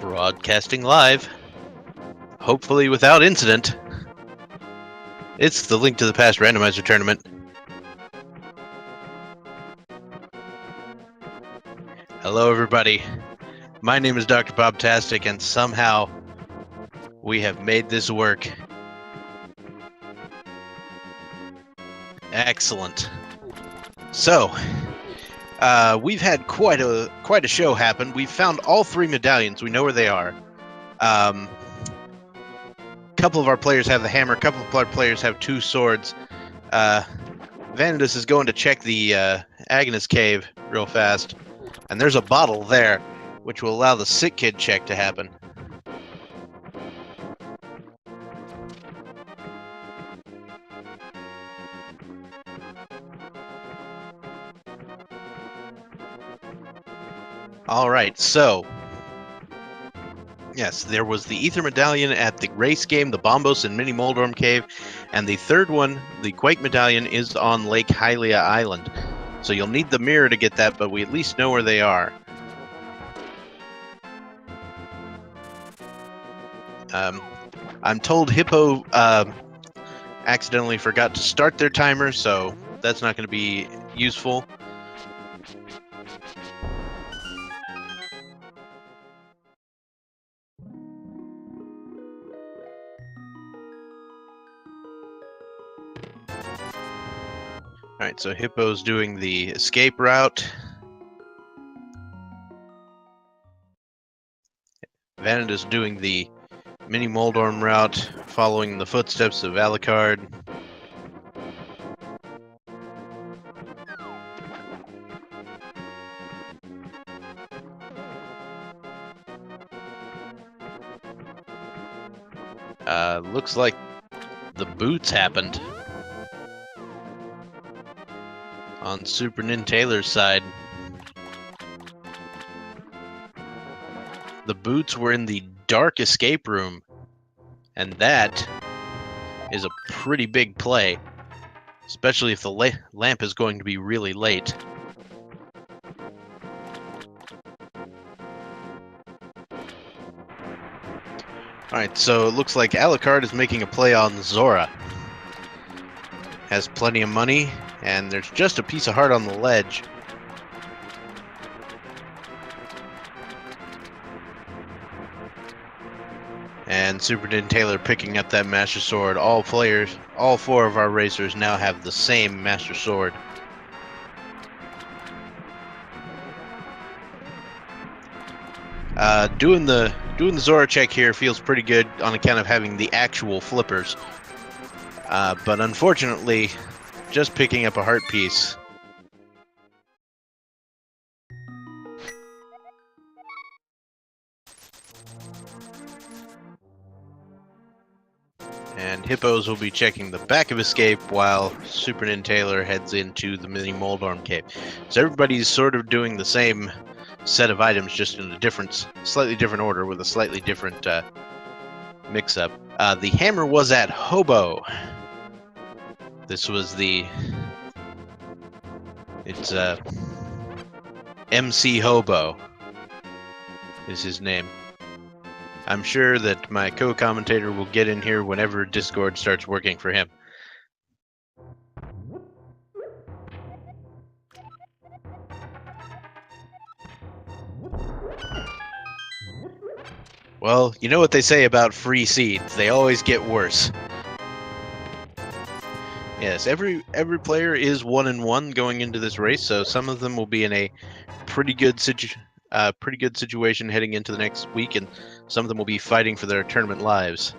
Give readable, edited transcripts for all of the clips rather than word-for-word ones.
Broadcasting live, hopefully without incident. It's the Link to the Past Randomizer tournament. Hello everybody, my name is Dr. Bobtastic, and somehow we have made this work. Excellent. So, we've had quite a show happen. We've found all 3 medallions. We know where they are. A couple of our players have the hammer. A couple of our players have 2 swords. Evanidus is going to check the Agonist cave real fast, and there's a bottle there, which will allow the sick kid check to happen. Alright, so yes, there was the Ether Medallion at the race game, the Bombos and Mini Moldorm Cave, and the third one, the Quake Medallion, is on Lake Hylia Island. So you'll need the mirror to get that, but we at least know where they are. I'm told Hippo accidentally forgot to start their timer, so that's not going to be useful. Alright, so Hippo's doing the escape route. Evanidus doing the Mini Moldorm route, following the footsteps of Alucard. Looks like the boots happened on SuperNinTaylor's side. The boots were in the dark escape room, and that is a pretty big play, especially if the lamp is going to be really late. Alright, so it looks like Alucard is making a play on Zora. has plenty of money, and there's just a piece of heart on the ledge. And SuperNinTaylor picking up that Master Sword. All four of our racers now have the same Master Sword. Doing the Zora check here feels pretty good on account of having the actual flippers. But unfortunately, just picking up a heart piece. And Hippos will be checking the back of Escape while SuperNinTaylor heads into the mini Moldorm Cave. So everybody's sort of doing the same set of items, just in a slightly different order with a slightly different mix-up. The hammer was at Hobo. This was it's MC Hobo is his name. I'm sure that my co-commentator will get in here whenever Discord starts working for him. Well, you know what they say about free seeds. They always get worse. Yes, every player is 1-1 going into this race, so some of them will be in a pretty good situation heading into the next week, and some of them will be fighting for their tournament lives.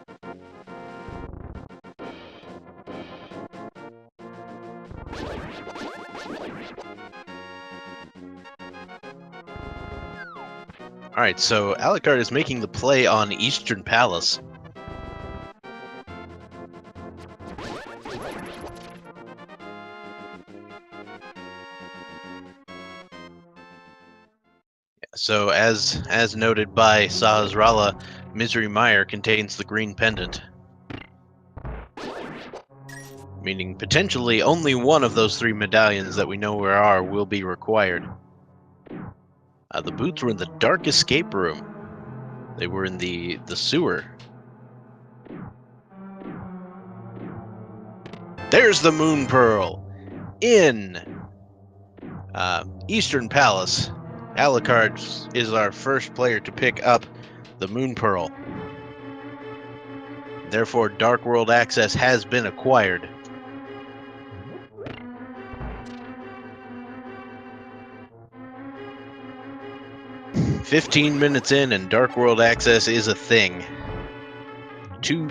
Alright, so Alucard is making the play on Eastern Palace. So, as noted by Sahasrala, Misery Mire contains the green pendant. Meaning potentially only one of those 3 medallions that we know where are will be required. The boots were in the dark escape room. They were in the sewer. There's the Moon Pearl! In Eastern Palace, Alucard is our first player to pick up the Moon Pearl. Therefore, Dark World access has been acquired. "15 minutes in and Dark World access is a thing. Two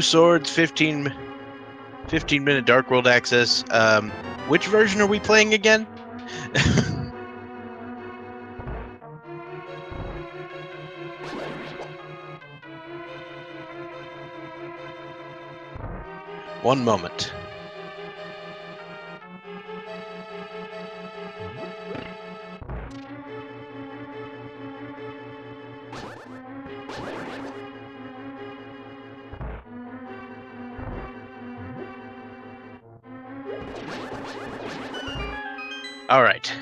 swords, 15-minute Dark World access. Which version are we playing again?" One moment. All right.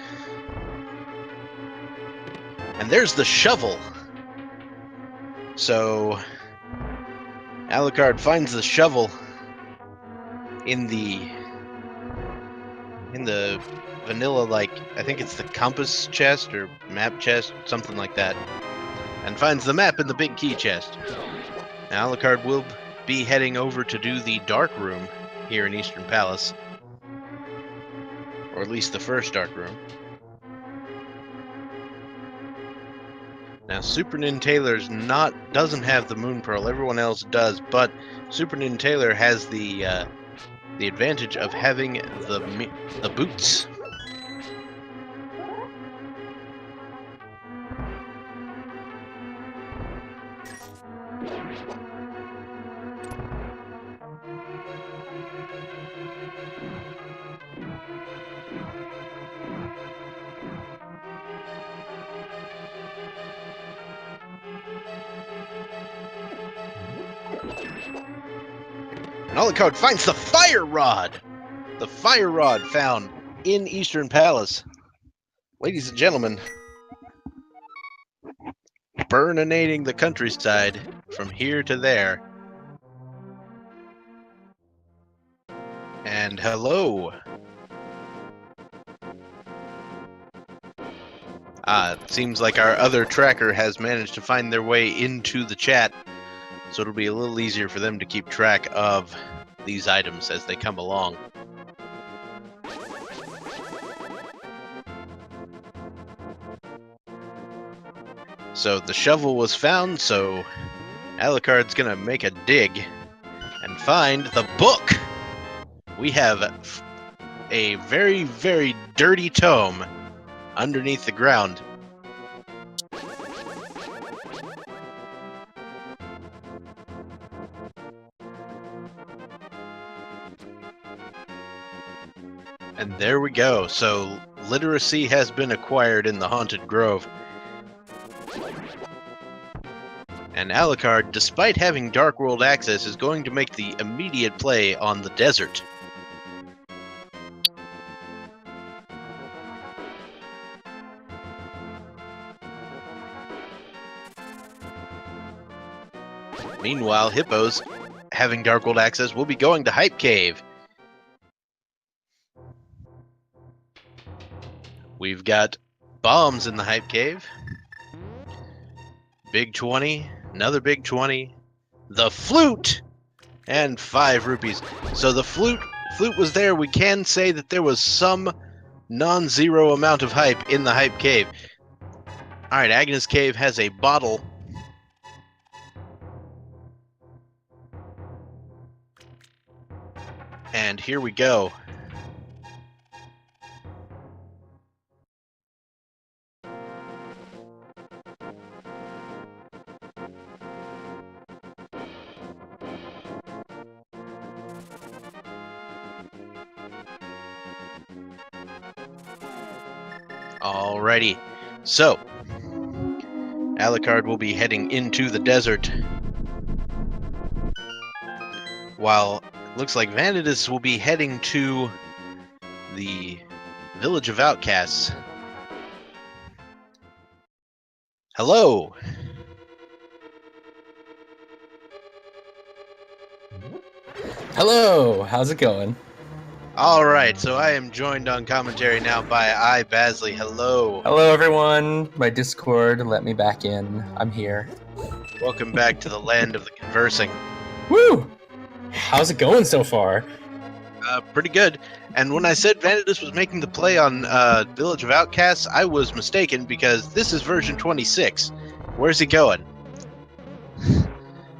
And there's the shovel. So Alucard finds the shovel in the vanilla, like, I think it's the compass chest or map chest, something like that, and finds the map in the big key chest. Now Alucard will be heading over to do the dark room here in Eastern Palace, or at least the first dark room. Now SuperNinTaylor's doesn't have the Moon Pearl. Everyone else does, but SuperNinTaylor has the advantage of having the boots. And Alucard finds the fire rod! The fire rod found in Eastern Palace. Ladies and gentlemen, burninating the countryside from here to there. And hello. It seems like our other tracker has managed to find their way into the chat, so it'll be a little easier for them to keep track of these items as they come along. So the shovel was found, so Alucard's gonna make a dig and find the book. We have a very, very dirty tome underneath the ground. And there we go. So literacy has been acquired in the Haunted Grove. And Alucard, despite having Dark World access, is going to make the immediate play on the desert. Meanwhile, Hippos, having Dark World access, will be going to Hype Cave. We've got bombs in the Hype Cave. Big 20, another big 20, the flute, and 5 rupees. So the flute was there. We can say that there was some non-zero amount of hype in the Hype Cave. Alright, Agnes Cave has a bottle. And here we go. Alrighty, so Alucard will be heading into the desert, while it looks like Evanidus will be heading to the Village of Outcasts. Hello! Hello, how's it going? Alright, so I am joined on commentary now by Basley. Hello. Hello everyone, my Discord let me back in. I'm here. Welcome back to the land of the conversing. Woo! How's it going so far? Pretty good. And when I said Evanidus was making the play on Village of Outcasts, I was mistaken because this is version 26. Where's he going?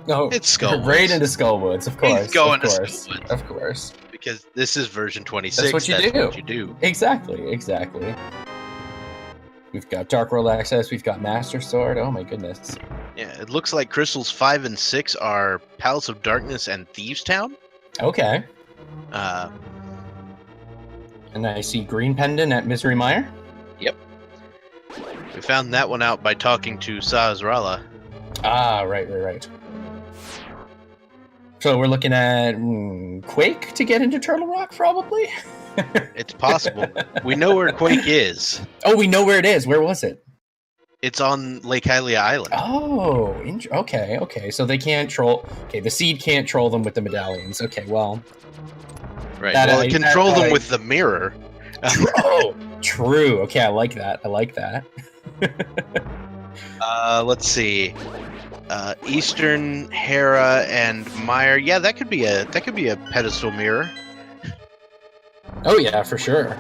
Oh, it's Skullwoods. Right into Skullwoods, of course. He's going to Skullwoods. Of course. Because this is version 26. That's what you do. Exactly. We've got Dark World access, we've got Master Sword, oh my goodness. Yeah, it looks like Crystals 5 and 6 are Palace of Darkness and Thieves Town. Okay. And I see Green Pendant at Misery Mire? Yep. We found that one out by talking to Sazrala. Ah, right. So we're looking at Quake to get into Turtle Rock, probably? It's possible. We know where Quake is. Oh, we know where it is. Where was it? It's on Lake Hylia Island. Oh, okay. So they can't troll... Okay, the Seed can't troll them with the medallions. Okay, well... Right, well, it can troll them with the mirror. Oh, true. Okay, I like that. Let's see. Eastern, Hera, and Mire. Yeah, that could be a pedestal mirror. Oh yeah, for sure.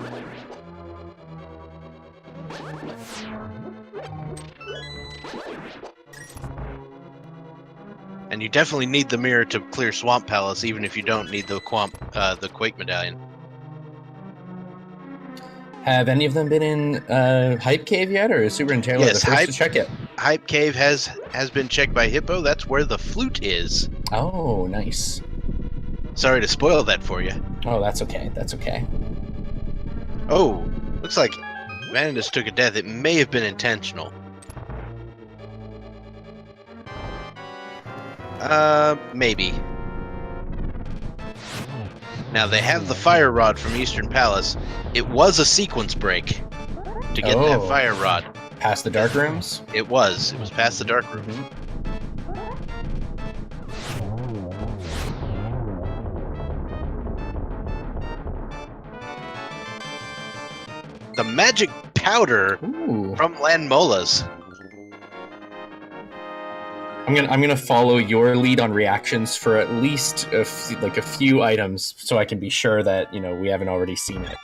And you definitely need the mirror to clear Swamp Palace, even if you don't need the Quake medallion. Have any of them been in Hype Cave yet, or is SuperNinTaylor the first to check it? Hype Cave has been checked by Hippo. That's where the flute is. Oh, nice. Sorry to spoil that for you. Oh, that's okay. Oh, looks like Evanidus took a death. It may have been intentional. Maybe. Now, they have the fire rod from Eastern Palace. It was a sequence break to get that fire rod. Past the dark rooms? It was past the dark rooms. the magic powder Ooh. from Landmola's. I'm gonna follow your lead on reactions for at least a few items, so I can be sure that we haven't already seen it.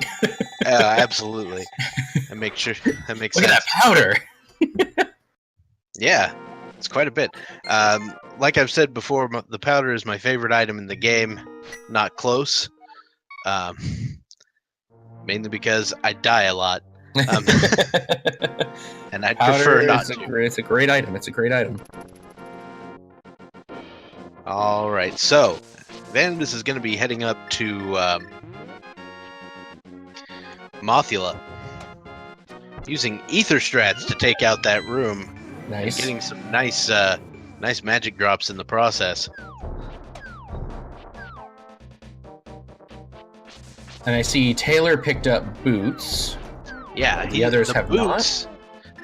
Absolutely. And make sure that makes Look sense. at that powder. Yeah, it's quite a bit. Like I've said before, the powder is my favorite item in the game. Not close. Mainly because I die a lot. And I'd prefer not to. It's a great item. It's a great item. All right, so Evanidus is going to be heading up to Mothula, using ether strats to take out that room. Nice. And getting some nice magic drops in the process. And I see Taylor picked up boots. Yeah, the others have boots.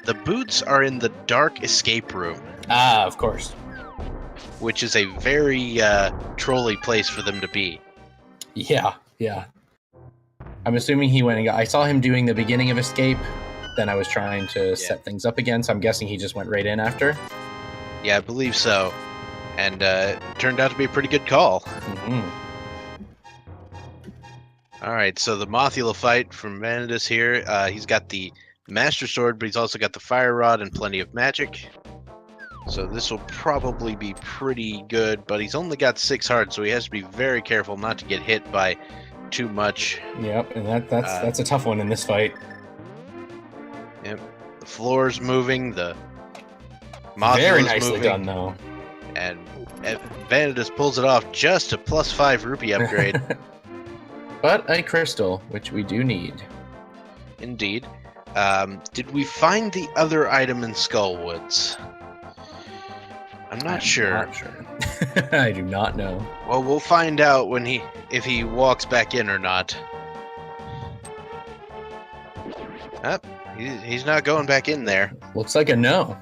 The boots are in the dark escape room. Ah, of course. Which is a very trolly place for them to be. Yeah. I'm assuming he went and I saw him doing the beginning of Escape. Then I was trying to set things up again, so I'm guessing he just went right in after. Yeah, I believe so. And it turned out to be a pretty good call. Mm-hmm. Alright, so the Mothula fight from Evanidus here. He's got the Master Sword, but he's also got the Fire Rod and plenty of magic. So this will probably be pretty good, but he's only got 6 hearts, so he has to be very careful not to get hit by too much. Yep, and that's a tough one in this fight. Yep, the floor's moving, the Mothula's very nicely moving, done, though. And Evanidus pulls it off, just a +5 rupee upgrade. But a crystal, which we do need. Indeed. Did we find the other item in Skullwoods? I'm not sure. I do not know. Well, we'll find out when if he walks back in or not. He's not going back in there. Looks like a no.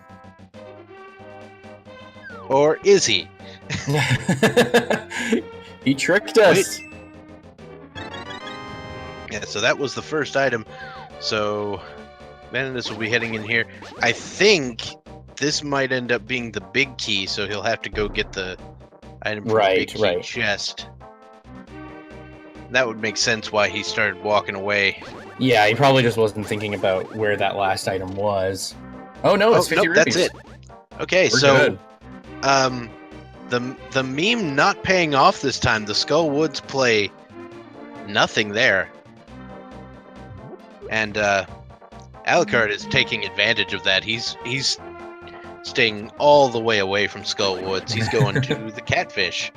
Or is he? He tricked us. Wait. Yeah, so that was the first item. So Evanidus will be heading in here. I think this might end up being the big key, so he'll have to go get the item from the big key chest. That would make sense why he started walking away. Yeah, he probably just wasn't thinking about where that last item was. Oh no, it's 50 rupees. That's it. Okay, We're so good. the meme not paying off this time. The Skullwoods play nothing there. And Alucard is taking advantage of that. He's staying all the way away from Skullwoods. He's going to the catfish.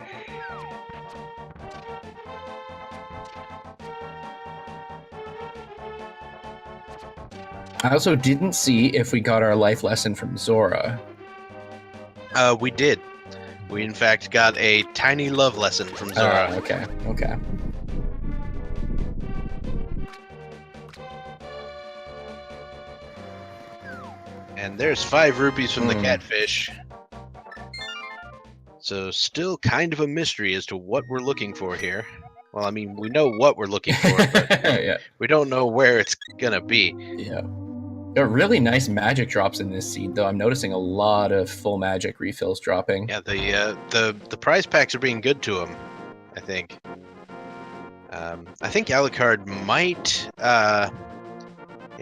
I also didn't see if we got our life lesson from Zora. We did. We in fact got a tiny love lesson from Zora. Okay. And there's 5 rupees from the catfish. So still kind of a mystery as to what we're looking for here. Well, I mean, we know what we're looking for, but Yeah. we don't know where it's gonna be. Yeah. There are really nice magic drops in this seed, though. I'm noticing a lot of full magic refills dropping. Yeah, the prize packs are being good to him, I think. I think Alucard might... yeah,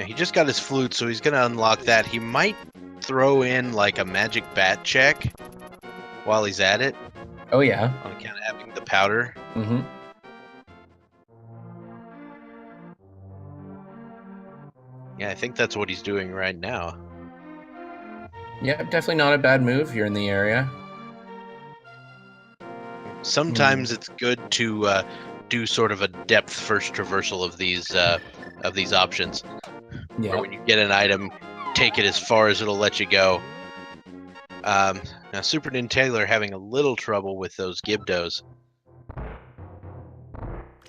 he just got his flute, so he's going to unlock that. He might throw in, like, a magic bat check while he's at it. Oh, yeah. On account of having the powder. Mm-hmm. Yeah, I think that's what he's doing right now. Yeah, definitely not a bad move. You're in the area. Sometimes it's good to do sort of a depth first traversal of these options. Yeah. Or when you get an item, take it as far as it'll let you go. Now, SuperNinTaylor having a little trouble with those Gibdos.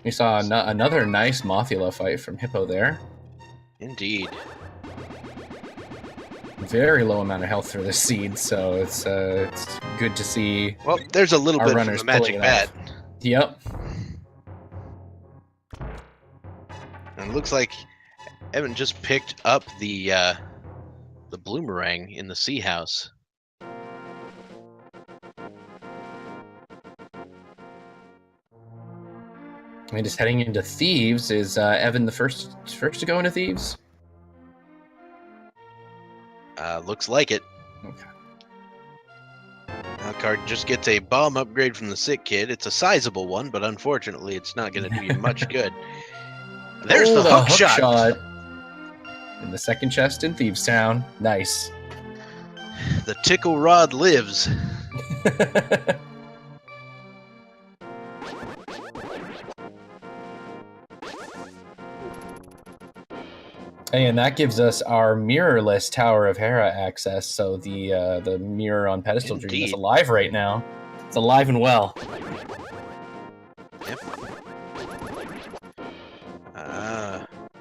We saw another nice Mothula fight from Hippo there. Indeed. Very low amount of health for this seed, so it's good to see. Well, there's a little bit from the magic bat. Yep. And it looks like Evan just picked up the bloomerang in the sea house. I mean, just heading into Thieves. Is Evan the first to go into Thieves? Looks like it. Okay. Alucard just gets a bomb upgrade from the sick kid. It's a sizable one, but unfortunately, it's not going to do you much good. There's the hook shot. In the second chest in Thieves Town. Nice. The tickle rod lives. And that gives us our mirrorless Tower of Hera access. So the mirror on Pedestal Dream is alive right now. It's alive and well. Yep.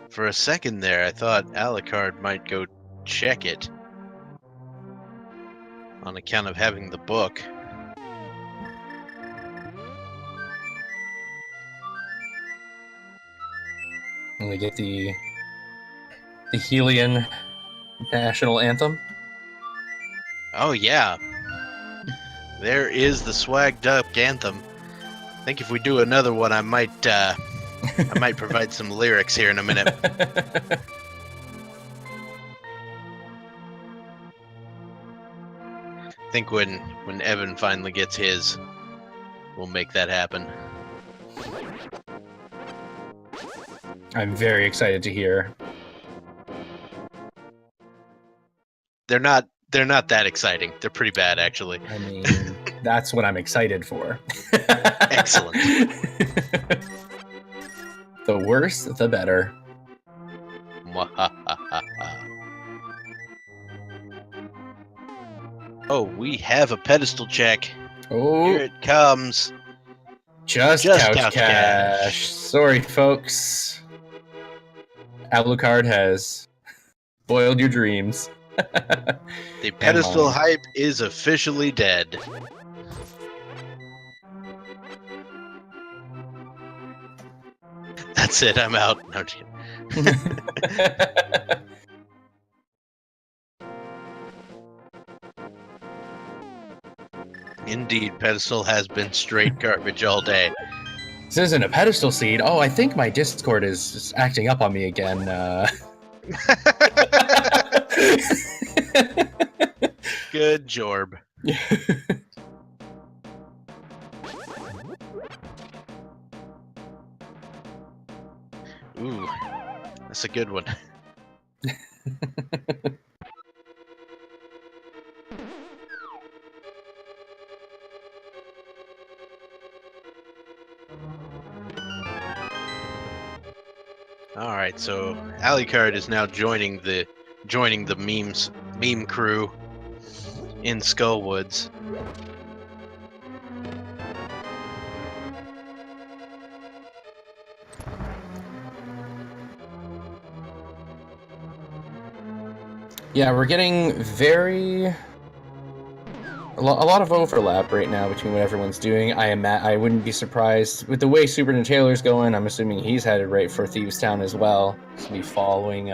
For a second there, I thought Alucard might go check it on account of having the book. And we get the Helian national anthem. Oh yeah, there is the swagged up anthem. I think if we do another one, I might provide some lyrics here in a minute. I think when Evan finally gets his, we'll make that happen. I'm very excited to hear. They're not that exciting. They're pretty bad, actually. I mean, that's what I'm excited for. Excellent. The worse, the better. Oh, we have a pedestal check. Oh, here it comes. Just couch cash. Sorry, folks. Alucard has spoiled your dreams. The pedestal hype is officially dead. That's it, I'm out. No, indeed, pedestal has been straight garbage all day. This isn't a pedestal seed. Oh, I think my Discord is acting up on me again. Good jorb. Ooh, that's a good one. All right, so Alucard is now joining the meme crew in Skullwoods. Yeah, we're getting a lot of overlap right now between what everyone's doing. I wouldn't be surprised with the way SuperNinTaylor's going. I'm assuming he's headed right for Thieves Town as well. He's gonna be following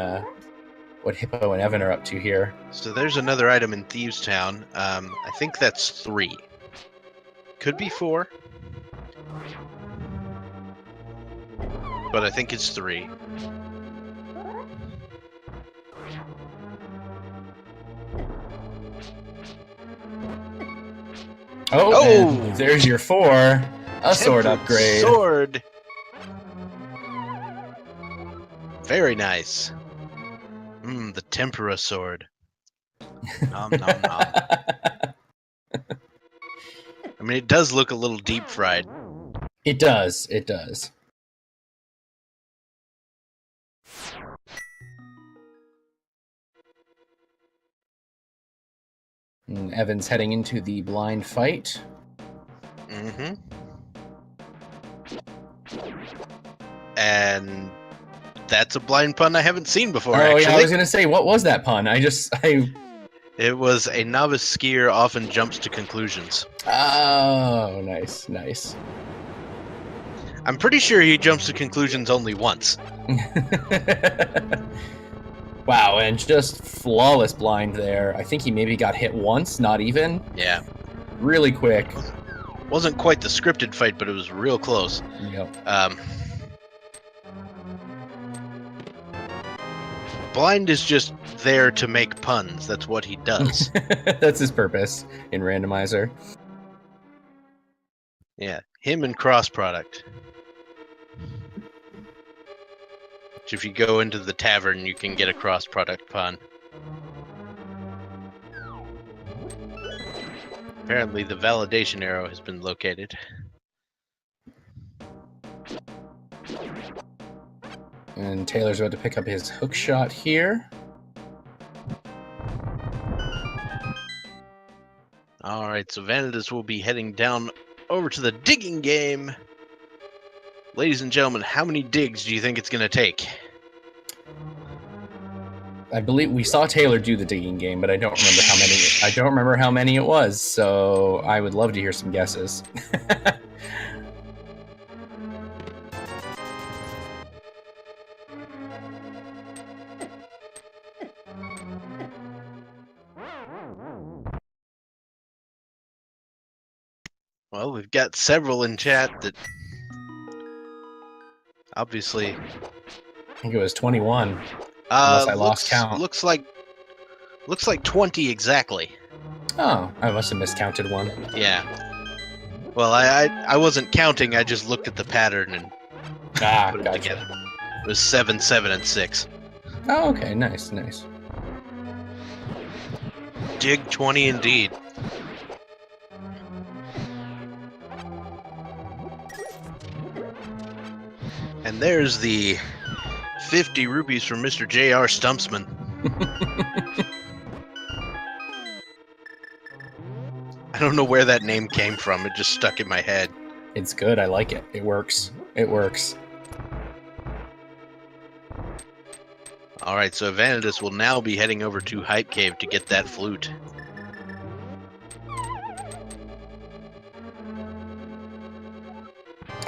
what Hippo and Evan are up to here. So there's another item in Thieves Town. I think that's 3. Could be 4. But I think it's 3. Oh! There's your 4. A sword upgrade. Sword! Very nice. The Tempera sword. Nom nom nom. I mean, it does look a little deep fried. It does. It does. And Evan's heading into the blind fight. Mm-hmm. And that's a blind pun I haven't seen before, actually. Yeah, I was going to say, what was that pun? It was a novice skier often jumps to conclusions. Oh, nice, nice. I'm pretty sure he jumps to conclusions only once. Wow, and just flawless blind there. I think he maybe got hit once, not even. Yeah. Really quick. Wasn't quite the scripted fight, but it was real close. Yep. Blind is just there to make puns. That's what he does. That's his purpose in Randomizer. Yeah, him and cross product. Which if you go into the tavern, you can get a cross product pun. Apparently the validation arrow has been located. And Taylor's about to pick up his hook shot here. Alright, so Evanidus will be heading down over to the digging game. Ladies and gentlemen, how many digs do you think it's going to take? I believe we saw Taylor do the digging game, but I don't remember how many. I don't remember how many it was, so I would love to hear some guesses. Well, we've got several in chat that obviously. I think it was 21. Unless I lost count. Looks like 20 exactly. Oh, I must have miscounted one. Yeah. Well, I wasn't counting. I just looked at the pattern and put it together. It was 7, 7, and 6. Oh, okay. Nice, nice. Dig 20 indeed. And there's the 50 rupees from Mr. J.R. Stumpsman. I don't know where that name came from. It just stuck in my head. It's good. I like it. It works. It works. Alright, so Evanidus will now be heading over to Hype Cave to get that flute.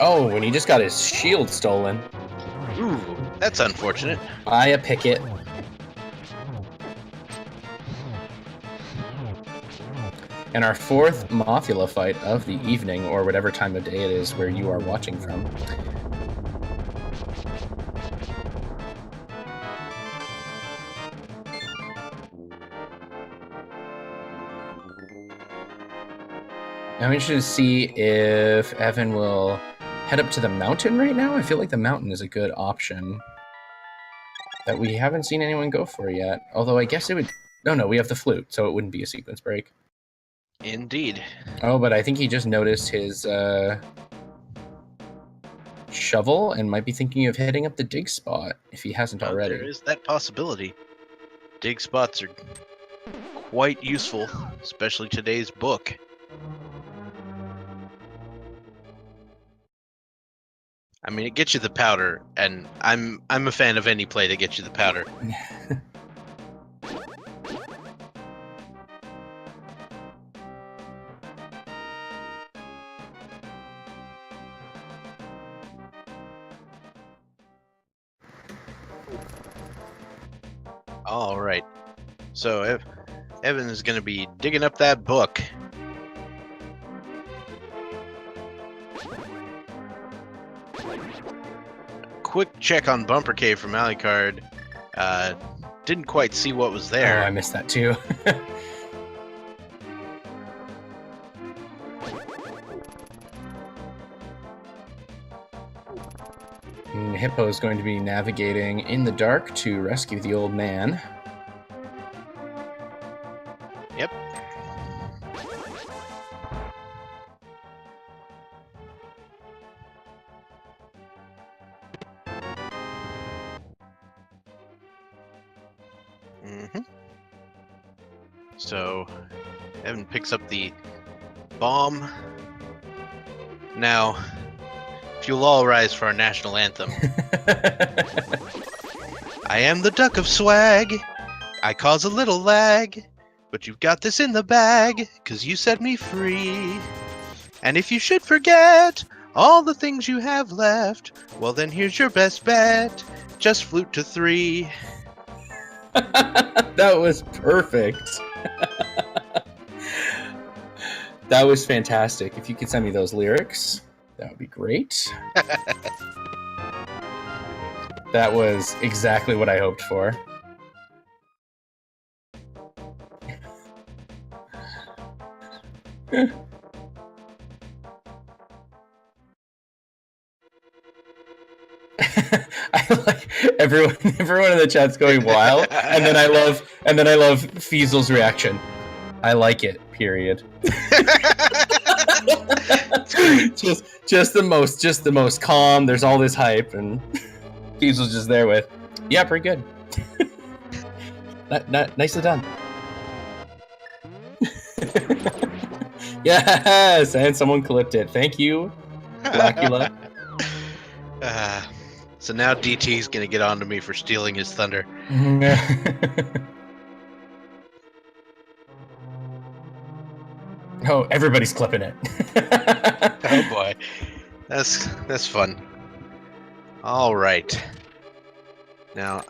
Oh, and he just got his shield stolen. Ooh, that's unfortunate. Buy a picket. And our fourth Mothula fight of the evening, or whatever time of day it is where you are watching from. I'm interested to see if Evan will head up to the mountain right now. I feel like the mountain is a good option that we haven't seen anyone go for yet. Although I guess it would... No, we have the flute, so it wouldn't be a sequence break. Indeed. Oh, but I think he just noticed his shovel and might be thinking of heading up the dig spot if he hasn't already. There is that possibility. Dig spots are quite useful, especially today's book. I mean, it gets you the powder, and I'm a fan of any play that gets you the powder. All right. So Evan is going to be digging up that book. Quick check on Bumper Cave from Alucard. Didn't quite see what was there. Oh, I missed that too. And Hippo is going to be navigating in the dark to rescue the old man. Yep. So, Evan picks up the bomb. Now, if you'll all rise for our national anthem. I am the duck of swag. I cause a little lag. But you've got this in the bag, 'cause you set me free. And if you should forget all the things you have left. Well, then here's your best bet. Just flute to 3. That was perfect. That was fantastic. If you could send me those lyrics, that would be great. That was exactly what I hoped for. I like everyone in the chat's going wild, and then I love Fiesel's reaction. I like it. Period. just the most calm. There's all this hype, and Fiesel's just there with, yeah, pretty good. Nicely done. Yes, and someone clipped it. Thank you, Blackula. So now DT's gonna get on to me for stealing his thunder. Oh, everybody's clipping it. Oh boy, that's fun. All right. Now,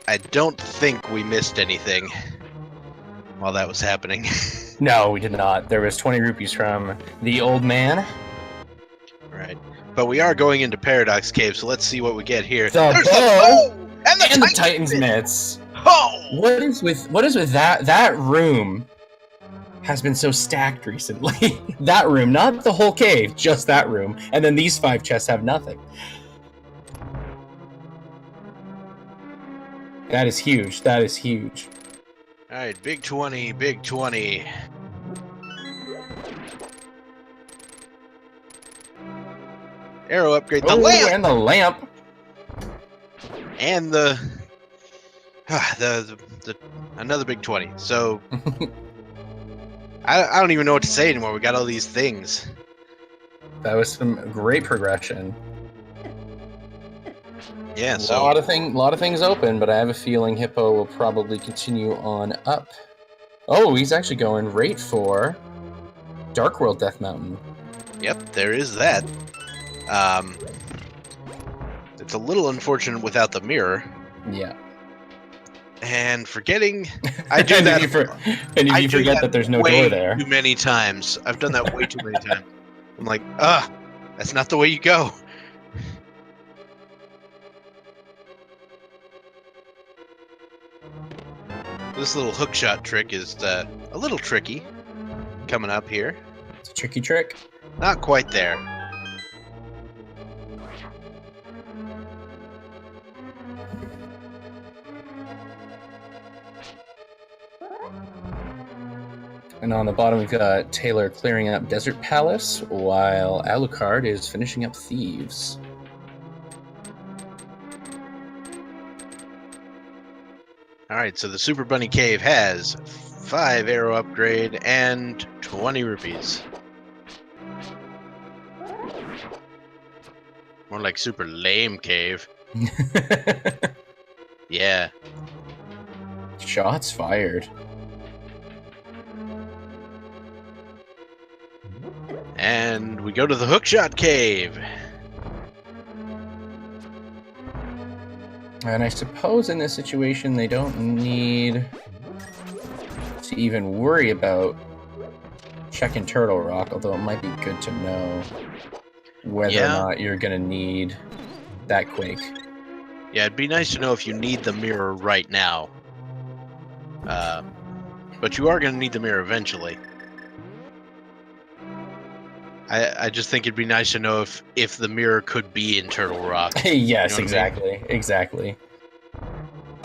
I don't think we missed anything while that was happening. No, we did not. There was 20 rupees from the old man. Right. But we are going into Paradox Cave, so let's see what we get here. There's the bow and the Titan's mitts. Oh! What is with that? That room has been so stacked recently. That room, not the whole cave, just that room. And then these 5 chests have nothing. That is huge. That is huge. All right, big 20, big 20. Arrow upgrade. The lamp! And the lamp. And the another big 20. So I don't even know what to say anymore. We got all these things. That was some great progression. Yeah, so a lot of things open, but I have a feeling Hippo will probably continue on up. Oh, he's actually going right for Dark World Death Mountain. Yep, there is that. It's a little unfortunate without the mirror. Yeah. And forgetting, I do that. You forget that there's no door there. Too many times. I've done that way too many times. I'm like, that's not the way you go. This little hookshot trick is a little tricky. Coming up here. It's a tricky trick. Not quite there. And on the bottom, we've got Taylor clearing up Desert Palace, while Alucard is finishing up Thieves. Alright, so the Super Bunny Cave has 5 arrow upgrade and 20 rupees. More like super lame cave. Yeah. Shots fired. And we go to the Hookshot Cave. And I suppose in this situation they don't need to even worry about checking Turtle Rock, although it might be good to know whether or not you're going to need that Quake. Yeah, it'd be nice to know if you need the mirror right now. But you are going to need the mirror eventually. I just think it'd be nice to know if the mirror could be in Turtle Rock. Yes, you know exactly. I mean? Exactly.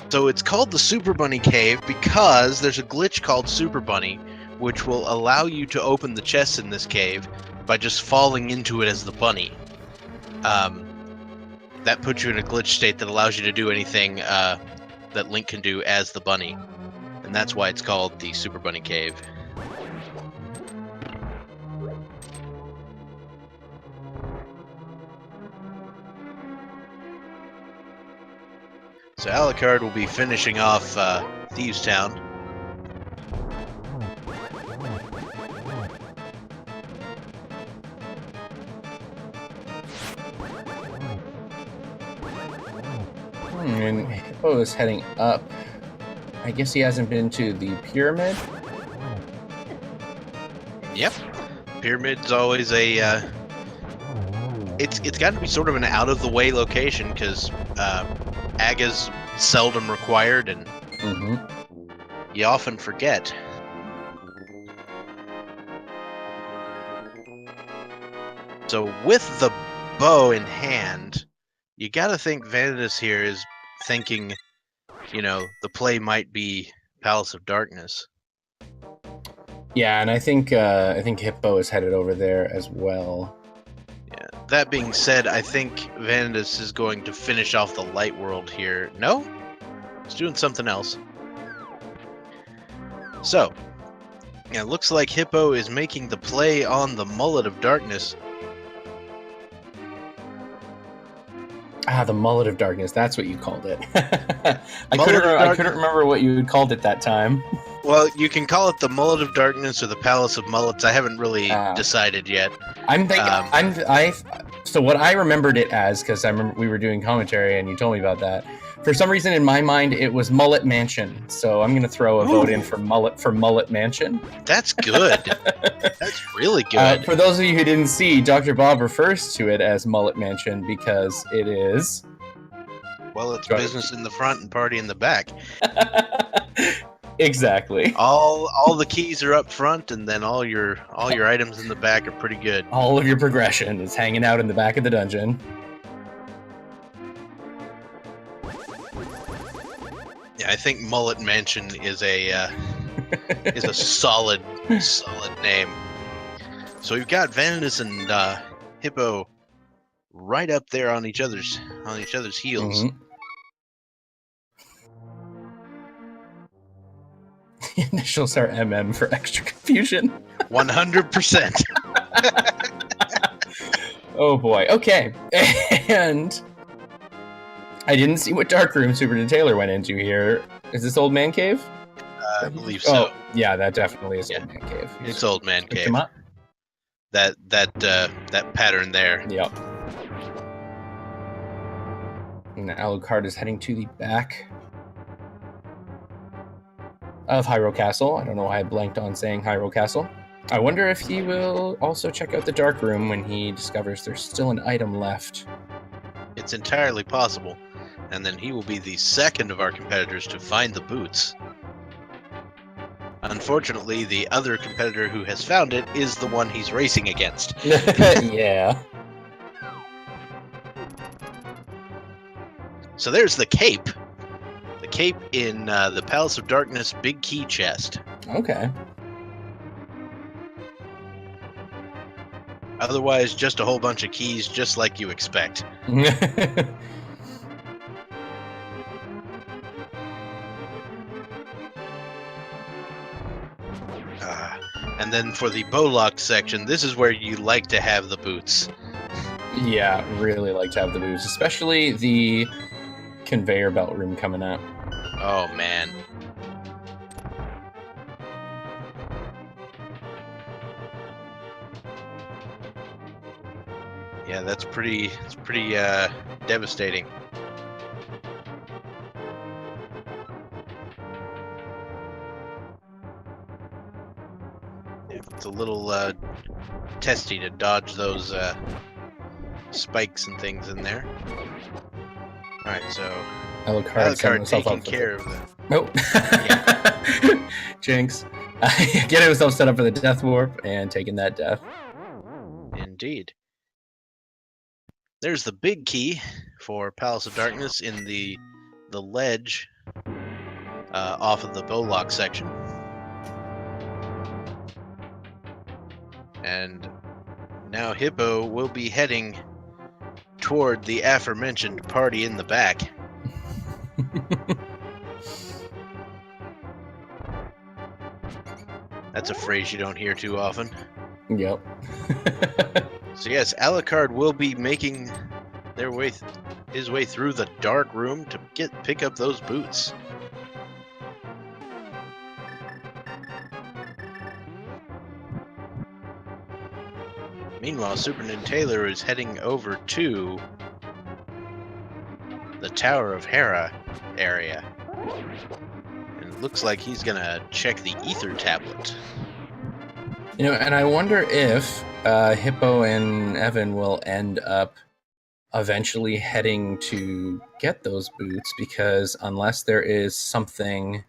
So it's called the Super Bunny Cave because there's a glitch called Super Bunny, which will allow you to open the chests in this cave by just falling into it as the bunny. That puts you in a glitch state that allows you to do anything that Link can do as the bunny. And that's why it's called the Super Bunny Cave. So Alucard will be finishing off Thieves Town. And Hippo is heading up. I guess he hasn't been to the pyramid. Yep. Pyramid's always a. It's got to be sort of an out of the way location because Aga's seldom required, and you often forget. So with the bow in hand, you got to think Evanidus here is thinking, the play might be Palace of Darkness. Yeah, and I think Hippo is headed over there as well. Yeah. That being said, I think Evanidus is going to finish off the light world here. No? He's doing something else. So, it looks like Hippo is making the play on the Mullet of Darkness. Ah, the Mullet of Darkness. That's what you called it. I couldn't remember what you had called it that time. Well, you can call it the Mullet of Darkness or the Palace of Mullets. I haven't really decided yet. So what I remembered it as, because I remember we were doing commentary and you told me about that. For some reason, in my mind, it was Mullet Mansion. So I'm going to throw a vote in for Mullet Mansion. That's good. That's really good. For those of you who didn't see, Dr. Bob refers to it as Mullet Mansion because it is. Well, it's business in the front and party in the back. Exactly. All the keys are up front, and then all your items in the back are pretty good. All of your progression is hanging out in the back of the dungeon. Yeah, I think Mullet Mansion is a solid name. So we've got Evanidus and Hippo right up there on each other's heels. Initials are MM for extra confusion. 100%. Oh boy. Okay. And I didn't see what dark room SuperNinTaylor went into here. Is this Old Man Cave? I believe so. Oh, yeah, that definitely is Old Man Cave. It's Old Man Cave. Come on. That pattern there. Yep. And Alucard is heading to the back of Hyrule Castle. I don't know why I blanked on saying Hyrule Castle. I wonder if he will also check out the dark room when he discovers there's still an item left. It's entirely possible. And then he will be the second of our competitors to find the boots. Unfortunately, the other competitor who has found it is the one he's racing against. Yeah. So there's the cape. The cape in the Palace of Darkness big key chest. Okay. Otherwise, just a whole bunch of keys, just like you expect. And then for the bowlock section, this is where you like to have the boots. Yeah, really like to have the boots, especially the conveyor belt room coming up. Oh man. Yeah, it's pretty devastating. It's a little testy to dodge those spikes and things in there. Alright, so Alucard taking care of them. Nope. Yeah. Jinx. Getting himself set up for the death warp and taking that death. Indeed. There's the big key for Palace of Darkness in the ledge off of the bowlock section. And now Hippo will be heading toward the aforementioned party in the back. That's a phrase you don't hear too often. Yep. So yes, Alucard will be making his way through the dark room to pick up those boots. Meanwhile, SuperNinTaylor is heading over to the Tower of Hera area. And it looks like he's gonna check the ether tablet. You know, and I wonder if Hippo and Evan will end up eventually heading to get those boots, because unless there is something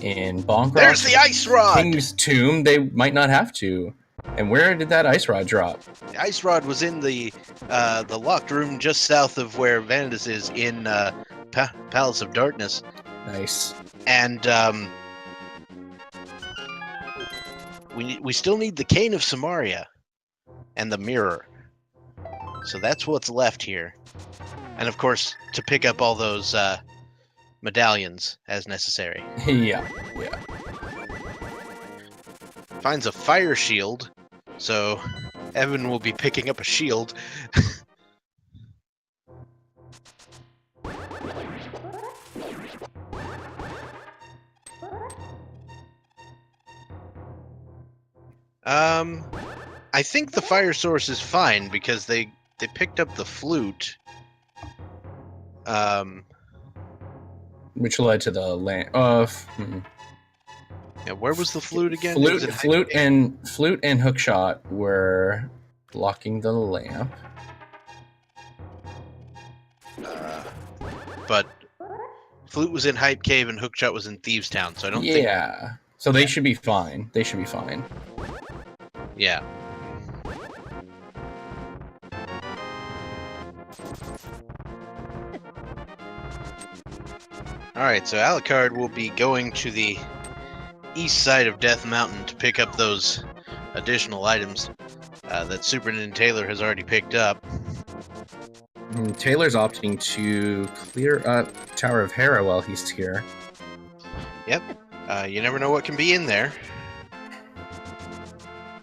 in Bonk There's the ice rod! King's Tomb, they might not have to. And where did that ice rod drop? The ice rod was in the locked room just south of where Evanidus is in Palace of Darkness. Nice. And we still need the Cane of Samaria and the mirror. So that's what's left here. And of course, to pick up all those medallions as necessary. Yeah. Finds a fire shield, so Evan will be picking up a shield. I think the fire source is fine because they picked up the flute. Which led to the land. Yeah, where was the flute again? Flute and hookshot were blocking the lamp. But flute was in Hype Cave and hookshot was in Thieves Town, so I don't think. Yeah. So they should be fine. They should be fine. Yeah. Alright, so Alucard will be going to the east side of Death Mountain to pick up those additional items that SuperNinTaylor has already picked up. Taylor's opting to clear up Tower of Hera while he's here. Yep. You never know what can be in there.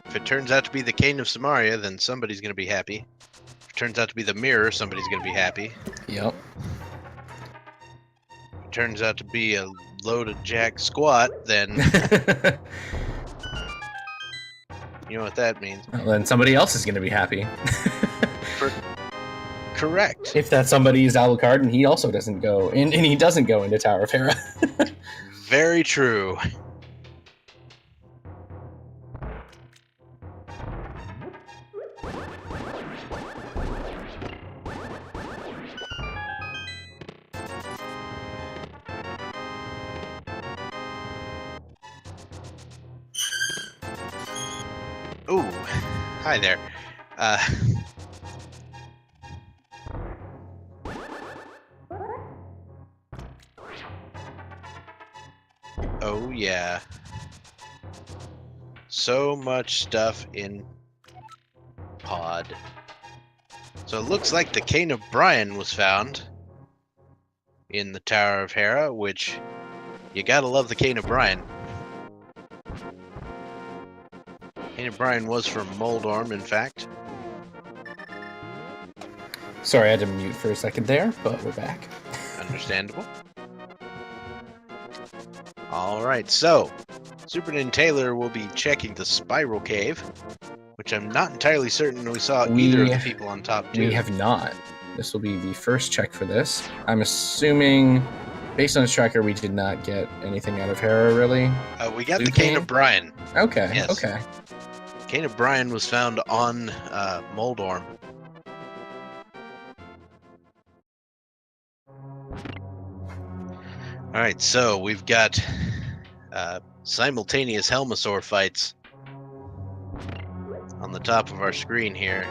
If it turns out to be the Cane of Samaria, then somebody's going to be happy. If it turns out to be the mirror, somebody's going to be happy. Yep. If it turns out to be a loaded jack squat, then you know what that means. Well, then somebody else is going to be happy. Correct. If that somebody is Alucard and he also doesn't go, and he doesn't go into Tower of Hera. Very true. Ooh, hi there. Oh yeah. So much stuff in pod. So it looks like the Cane of Brian was found in the Tower of Hera, which you gotta love the Cane of Brian. Cane of Brian was from Moldorm, in fact. Sorry, I had to mute for a second there, but we're back. Understandable. Alright, so SuperNinTaylor will be checking the Spiral Cave, which I'm not entirely certain we saw either of the people on top do. We have not. This will be the first check for this. I'm assuming, based on this tracker, we did not get anything out of Hera, really. We got the Cane of Brian. Okay, yes. Okay. Cane of Brian was found on Moldorm. Alright, so we've got simultaneous Helmasaur fights on the top of our screen here.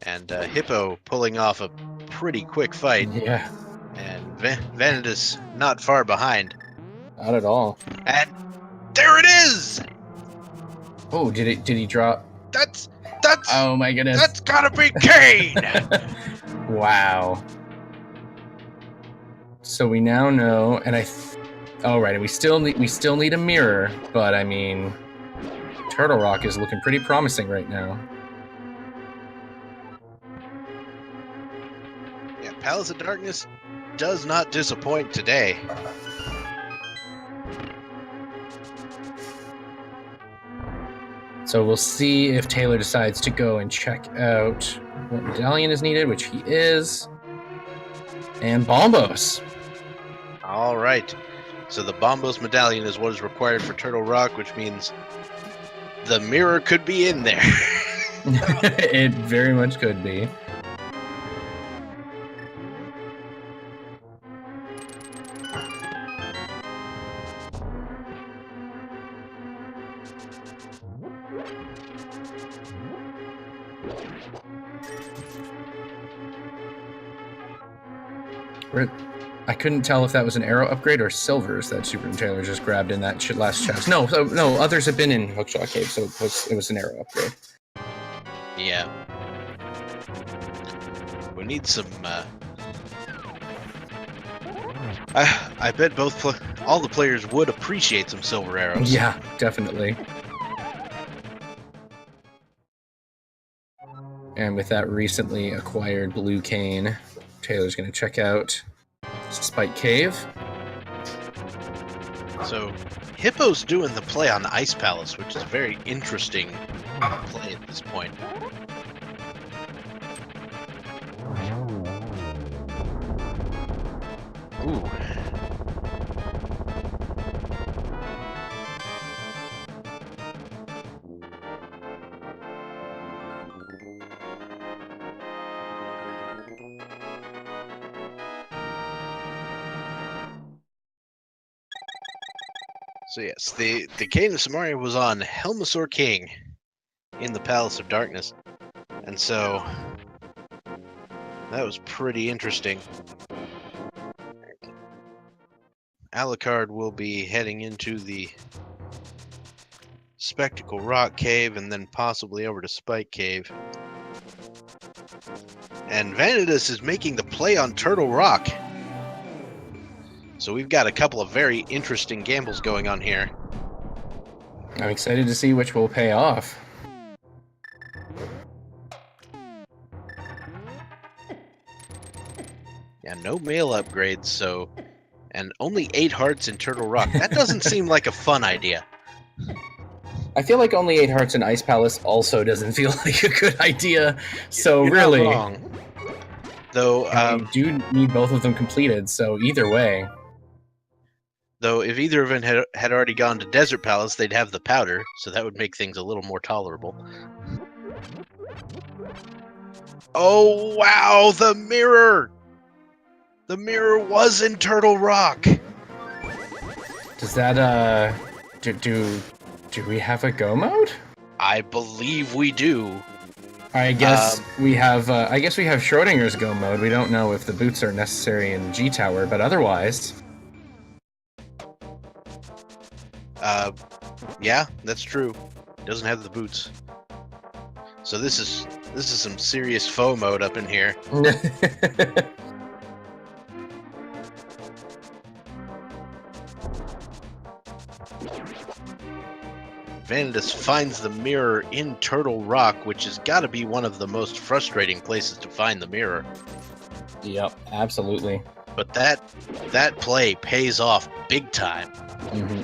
And Hippo pulling off a pretty quick fight. Yeah. And Evanidus not far behind. Not at all. And there it is! Oh, did he drop? That's Oh my goodness. That's gotta be Kane! Wow. So we now know, and and we still need a mirror, but I mean, Turtle Rock is looking pretty promising right now. Yeah, Palace of Darkness does not disappoint today. So we'll see if Taylor decides to go and check out what medallion is needed, which he is. And Bombos. All right. So the Bombos medallion is what is required for Turtle Rock, which means the mirror could be in there. It very much could be. I couldn't tell if that was an arrow upgrade or silvers that SuperNinTaylor just grabbed in that last chest. No, others have been in Hookshot Cave, so it was an arrow upgrade. Yeah. We need some. I bet all the players would appreciate some silver arrows. Yeah, definitely. And with that recently acquired blue cane, Taylor's going to check out Spike Cave. So, Hippo's doing the play on the Ice Palace, which is a very interesting play at this point. Ooh. So yes, the Cane of Samaria was on Helmasaur King in the Palace of Darkness, and so that was pretty interesting. Alucard will be heading into the Spectacle Rock Cave and then possibly over to Spike Cave. And Evanidus is making the play on Turtle Rock. So we've got a couple of very interesting gambles going on here. I'm excited to see which will pay off. Yeah, no mail upgrades, so... And only 8 hearts in Turtle Rock. That doesn't seem like a fun idea. I feel like only 8 hearts in Ice Palace also doesn't feel like a good idea. So You're really... not wrong. Though, you do need both of them completed, so either way... Though if either of them had already gone to Desert Palace, they'd have the powder, so that would make things a little more tolerable. Oh, wow, the mirror! The mirror was in Turtle Rock! Does that, do we have a go mode? I believe we do. I guess we have Schrodinger's go mode. We don't know if the boots are necessary in G Tower, but otherwise... Yeah, that's true. It doesn't have the boots. So this is some serious foe mode up in here. Evanidus finds the mirror in Turtle Rock, which has got to be one of the most frustrating places to find the mirror. Yep, absolutely. But that play pays off big time. Mm-hmm.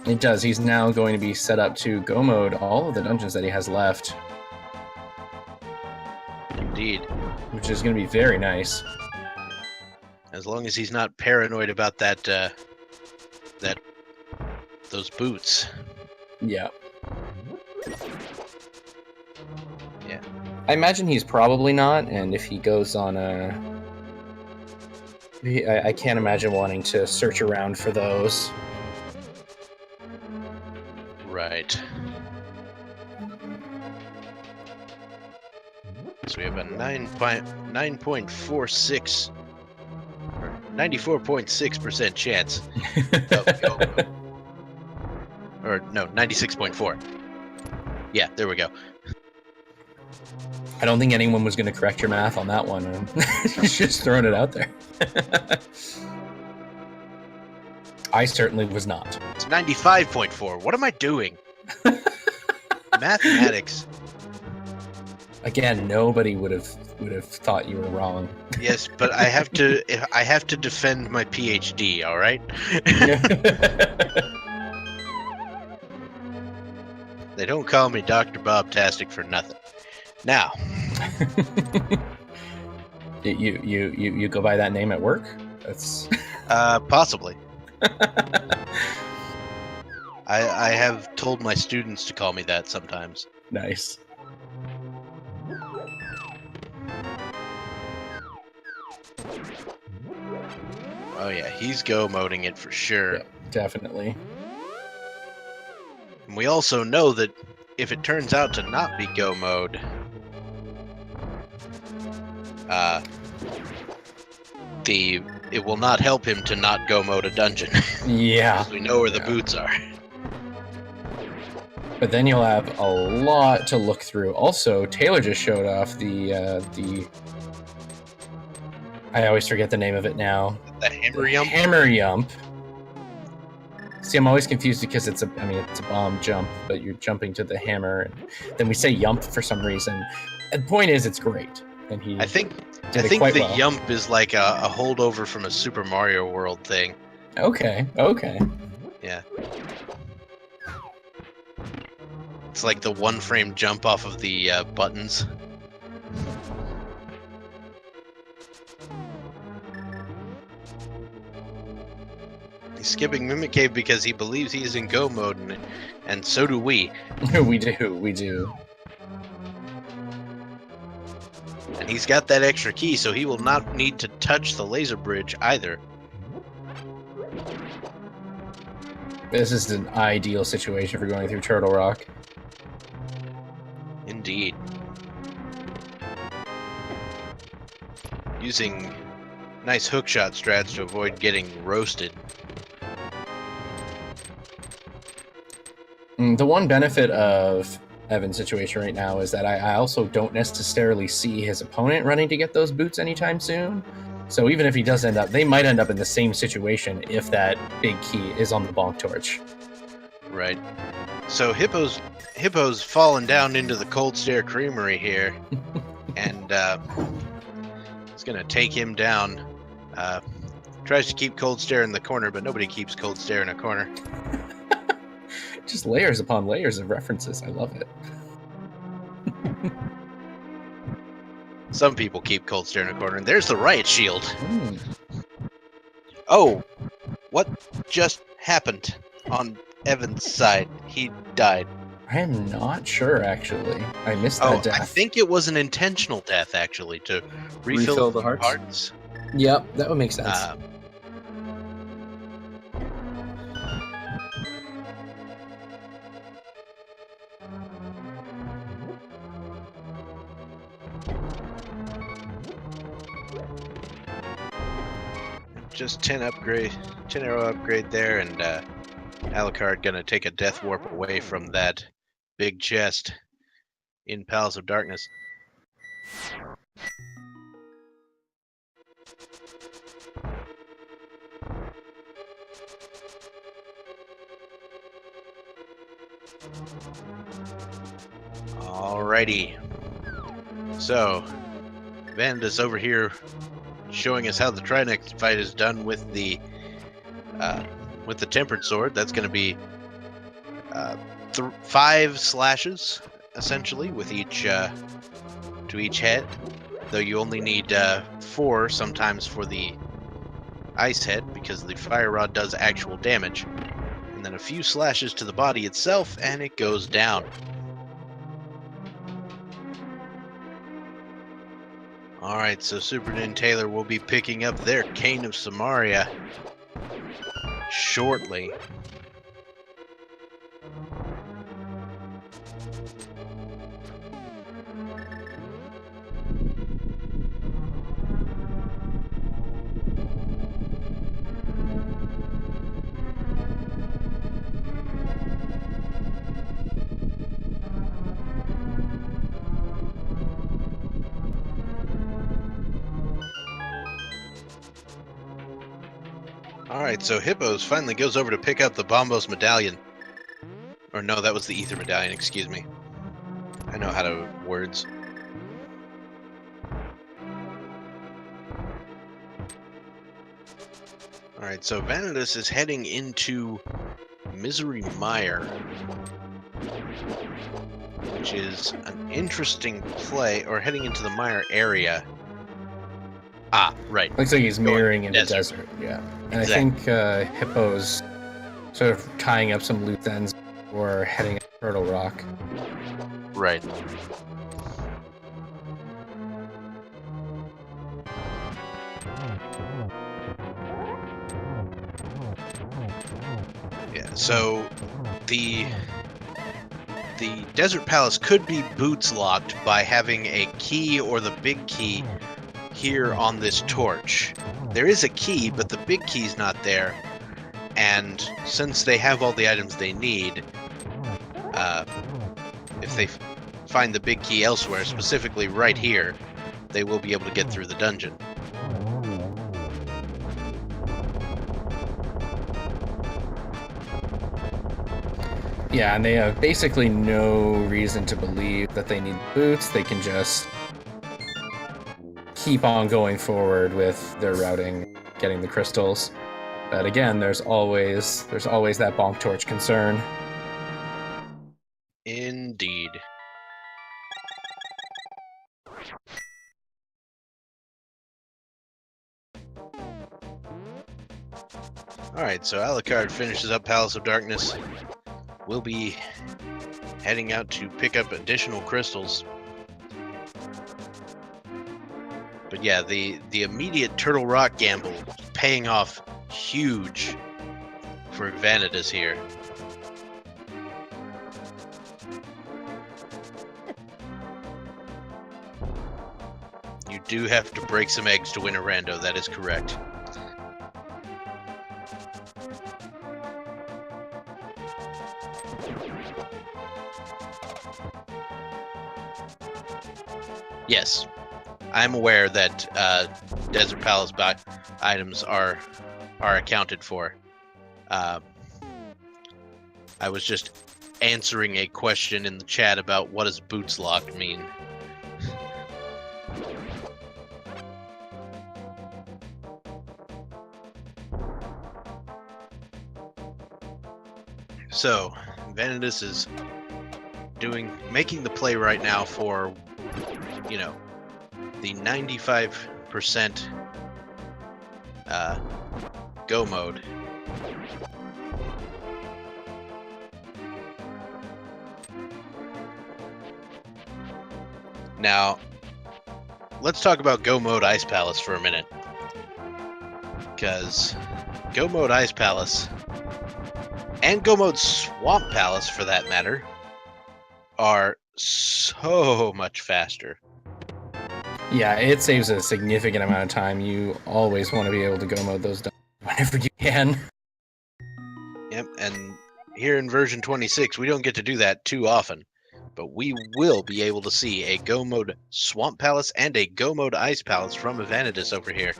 It does. He's now going to be set up to go mode all of the dungeons that he has left. Indeed. Which is going to be very nice. As long as he's not paranoid about those boots. Yeah. Yeah. I imagine he's probably not, and if he goes on a... I can't imagine wanting to search around for those. Right. So we have a 9.46 or 94.6% chance. Or no, 96.4. Yeah, there we go. I don't think anyone was going to correct your math on that one. Just throwing it out there. I certainly was not. It's 95.4. What am I doing? Mathematics. Again, nobody would have thought you were wrong. Yes, but I have to defend my PhD, all right? They don't call me Dr. Bob Tastic for nothing. Now, You go by that name at work? That's Possibly. I have told my students to call me that sometimes. nice. Oh yeah, he's go-moding it for sure. Yeah, definitely. And we also know that if it turns out to not be go mode, it will not help him to not go mode a dungeon. Yeah. Because we know where the boots are. But then you'll have a lot to look through. Also, Taylor just showed off the I always forget the name of it now. The hammer yump? Hammer yump. See, I'm always confused because it's a bomb jump, but you're jumping to the hammer. And then we say yump for some reason. And the point is, it's great. And I think did the well. yump is like a holdover from a Super Mario World thing. Okay. Yeah. It's like the one-frame jump off of the buttons. He's skipping Mimic Cave because he believes he's in go mode, and so do we. we do. And he's got that extra key, so he will not need to touch the laser bridge either. This is an ideal situation for going through Turtle Rock. Indeed. Using nice hookshot strats to avoid getting roasted. The one benefit of Evan's situation right now is that I also don't necessarily see his opponent running to get those boots anytime soon. So even if he does end up, they might end up in the same situation if that big key is on the bonk torch. Right. So Hippo's fallen down into the Cold Stare Creamery here, and it's gonna take him down. Tries to keep Cold Stare in the corner, but nobody keeps Cold Stare in a corner. Just layers upon layers of references. I love it. Some people keep Cold Stare in a corner, and there's the riot shield. Mm. Oh, what just happened on Evan's side? He died. I am not sure, actually. I missed that death. I think it was an intentional death, actually, to refill the hearts. Yep, that would make sense. Just 10 arrow upgrade there, and Alucard gonna take a death warp away from that big chest in Palace of Darkness. Alrighty. So, Evanidus over here showing us how the Trinex fight is done with the Tempered Sword. That's going to be 5 slashes, essentially, with each to each head. Though you only need 4 sometimes for the ice head, because the fire rod does actual damage. And then a few slashes to the body itself, and it goes down. Alright, so SuperNinTaylor will be picking up their Cane of Samaria shortly. Alright, so Hippos finally goes over to pick up the Bombos medallion. Or no, that was the Ether medallion, excuse me. I know how to words. Alright, so Evanidus is heading into Misery Mire, which is an interesting play, or heading into the Mire area. Ah, right. Looks like he's Going mirroring in the desert. desert. Yeah, and Exactly. I think Hippo's sort of tying up some loose ends or heading up Turtle Rock. Right. Yeah, so the Desert Palace could be boots locked by having a key or the big key here on this torch. There is a key, but the big key's not there. And since they have all the items they need, if they find the big key elsewhere, specifically right here, they will be able to get through the dungeon. Yeah, and they have basically no reason to believe that they need boots. They can just keep on going forward with their routing, getting the crystals. But again, there's always that bonk torch concern. Indeed. Alright, so Alucard finishes up Palace of Darkness. We'll be heading out to pick up additional crystals. But yeah, the immediate Turtle Rock gamble paying off huge for Evanidus here. You do have to break some eggs to win a rando, that is correct. Yes, I'm aware that Desert Palace items are accounted for. I was just answering a question in the chat about what does boots locked mean. So, Evanidus is making the play right now for, you know, the 95% go mode. Now, let's talk about Go Mode Ice Palace for a minute. Because Go Mode Ice Palace, and Go Mode Swamp Palace for that matter, are so much faster. Yeah, it saves a significant amount of time. You always want to be able to go mode those dungeons whenever you can. Yep, and here in version 26, we don't get to do that too often. But we will be able to see a Go Mode Swamp Palace and a Go Mode Ice Palace from Evanidus over here.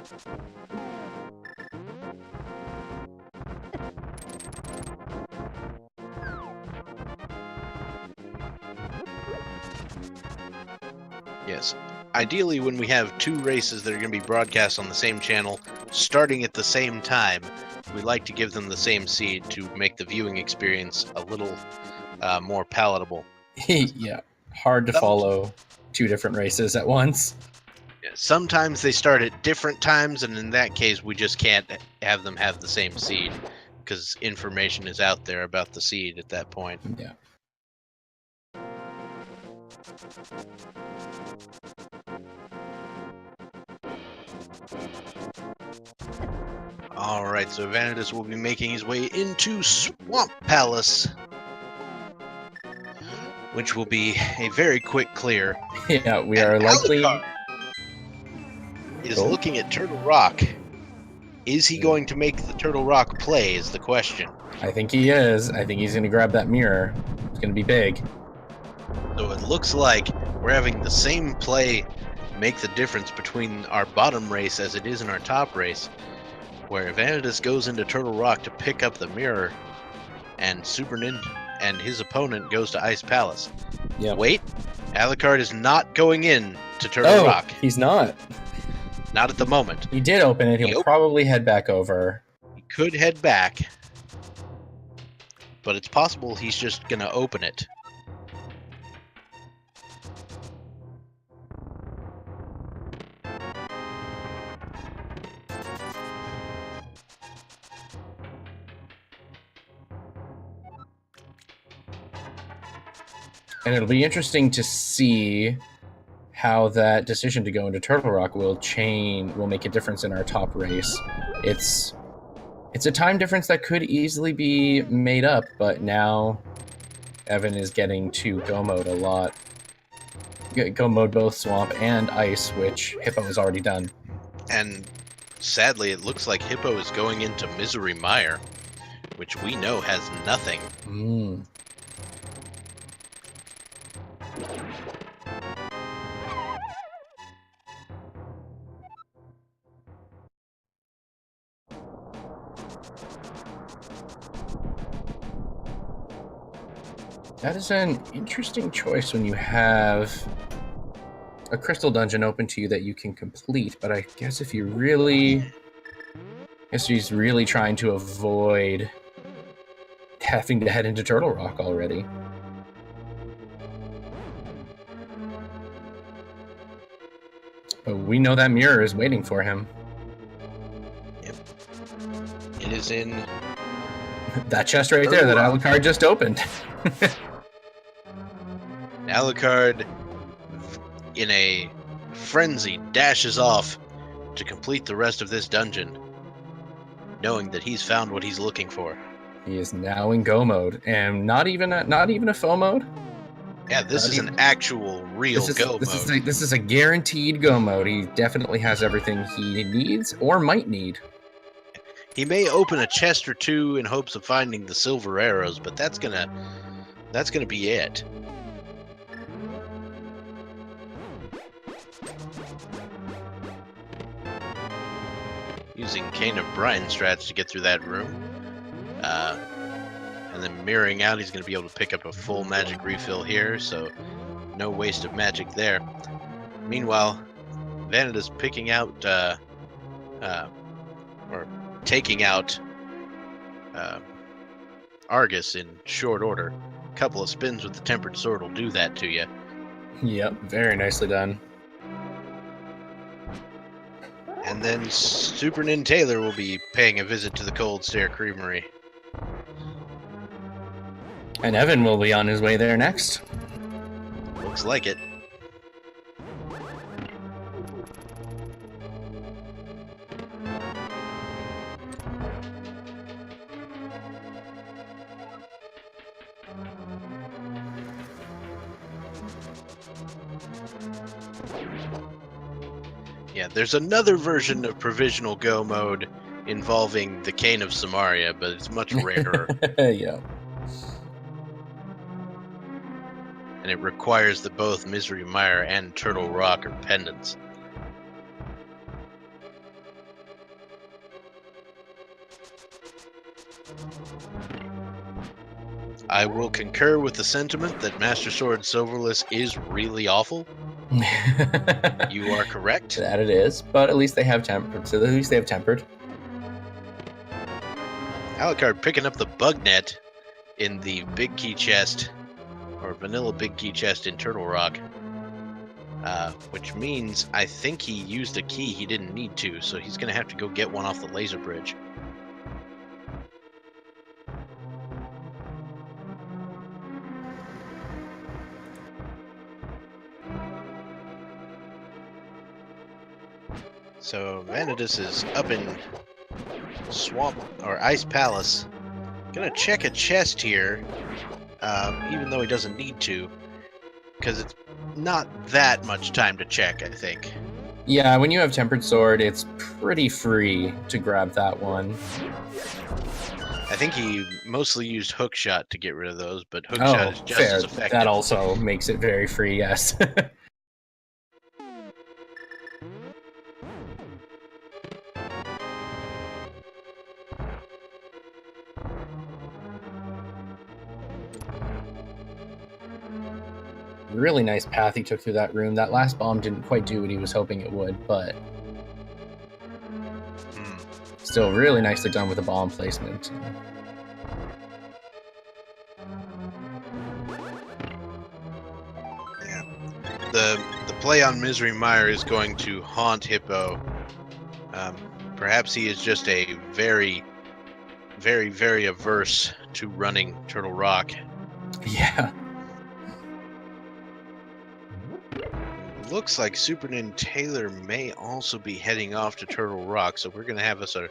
Yes. Ideally, when we have two races that are going to be broadcast on the same channel, starting at the same time, we like to give them the same seed to make the viewing experience a little more palatable. Yeah, hard to follow two different races at once. Yeah, sometimes they start at different times, and in that case, we just can't have them have the same seed, because information is out there about the seed at that point. Yeah. Alright, so Evanidus will be making his way into Swamp Palace, which will be a very quick clear. Yeah, we are likely... Alucard is looking at Turtle Rock. Is he going to make the Turtle Rock play is the question. I think he is. I think he's going to grab that mirror. It's going to be big. So it looks like we're having the same play make the difference between our bottom race as it is in our top race, where Evanidus goes into Turtle Rock to pick up the mirror, and SuperNin and his opponent goes to Ice Palace. Yep. Wait, Alucard is not going in to Turtle Rock. He's not. Not at the moment. He did open it. He'll probably head back over. He could head back, but it's possible he's just going to open it. And it'll be interesting to see how that decision to go into Turtle Rock will make a difference in our top race. It's a time difference that could easily be made up, but now Evan is getting to go mode a lot. Go mode both Swamp and Ice, which Hippo has already done. And sadly, it looks like Hippo is going into Misery Mire, which we know has nothing. That is an interesting choice when you have a crystal dungeon open to you that you can complete, but I guess if you really... he's really trying to avoid having to head into Turtle Rock already. But we know that mirror is waiting for him. Yep. It is in... that chest right there that Alucard just opened. Alucard, in a frenzy, dashes off to complete the rest of this dungeon, knowing that he's found what he's looking for. He is now in go mode, and not even a faux mode. Yeah, this is an actual, real go mode. This is a guaranteed go mode. He definitely has everything he needs or might need. He may open a chest or two in hopes of finding the silver arrows, but that's gonna be it. Using Cane of Brine strats to get through that room. And then mirroring out, he's going to be able to pick up a full magic refill here, so no waste of magic there. Meanwhile, Evanidus picking out, or taking out Argus in short order. A couple of spins with the Tempered Sword will do that to you. Yep, very nicely done. And then SuperNinTaylor will be paying a visit to the Cold Stare Creamery. And Evan will be on his way there next. Looks like it. Yeah, there's another version of Provisional Go mode involving the Cane of Samaria, but it's much rarer. Yeah. And it requires that both Misery Mire and Turtle Rock are pendants. I will concur with the sentiment that Master Sword Silverless is really awful. You are correct. That it is, but at least they have tempered. So at least they have tempered. Alucard picking up the bug net in the big key chest, or vanilla big key chest in Turtle Rock, which means I think he used a key he didn't need to, so he's going to have to go get one off the laser bridge. So Evanidus is up in Swamp or Ice Palace. Gonna check a chest here, even though he doesn't need to, because it's not that much time to check, I think. Yeah, when you have Tempered Sword, it's pretty free to grab that one. I think he mostly used Hookshot to get rid of those, but Hookshot is just fair. as effective. That also makes it very free, yes. Really nice path he took through that room. That last bomb didn't quite do what he was hoping it would, but still really nicely done with the bomb placement. Yeah. The play on Misery Mire is going to haunt Hippo. Perhaps he is just a very, very, very averse to running Turtle Rock. Yeah. looks like SuperNinTaylor may also be heading off to Turtle Rock, so we're going to have us a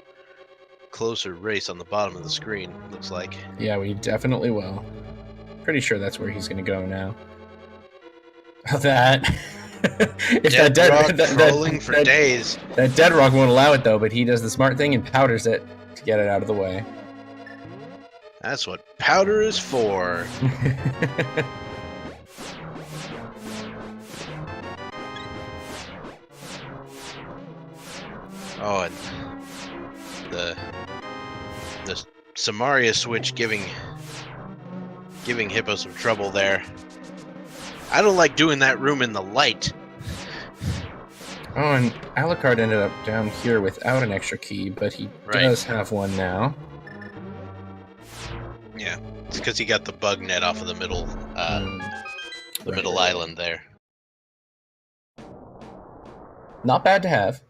closer race on the bottom of the screen, looks like. Yeah, we definitely will. Pretty sure that's where he's going to go now. That... if Dead rock trolling for days. That dead rock won't allow it, though, but he does the smart thing and powders it to get it out of the way. That's what powder is for. Oh, and the Samaria switch giving Hippo some trouble there. I don't like doing that room in the light. Oh, and Alucard ended up down here without an extra key, but he does have one now. Yeah, it's because he got the bug net off of the middle, middle island there. Not bad to have.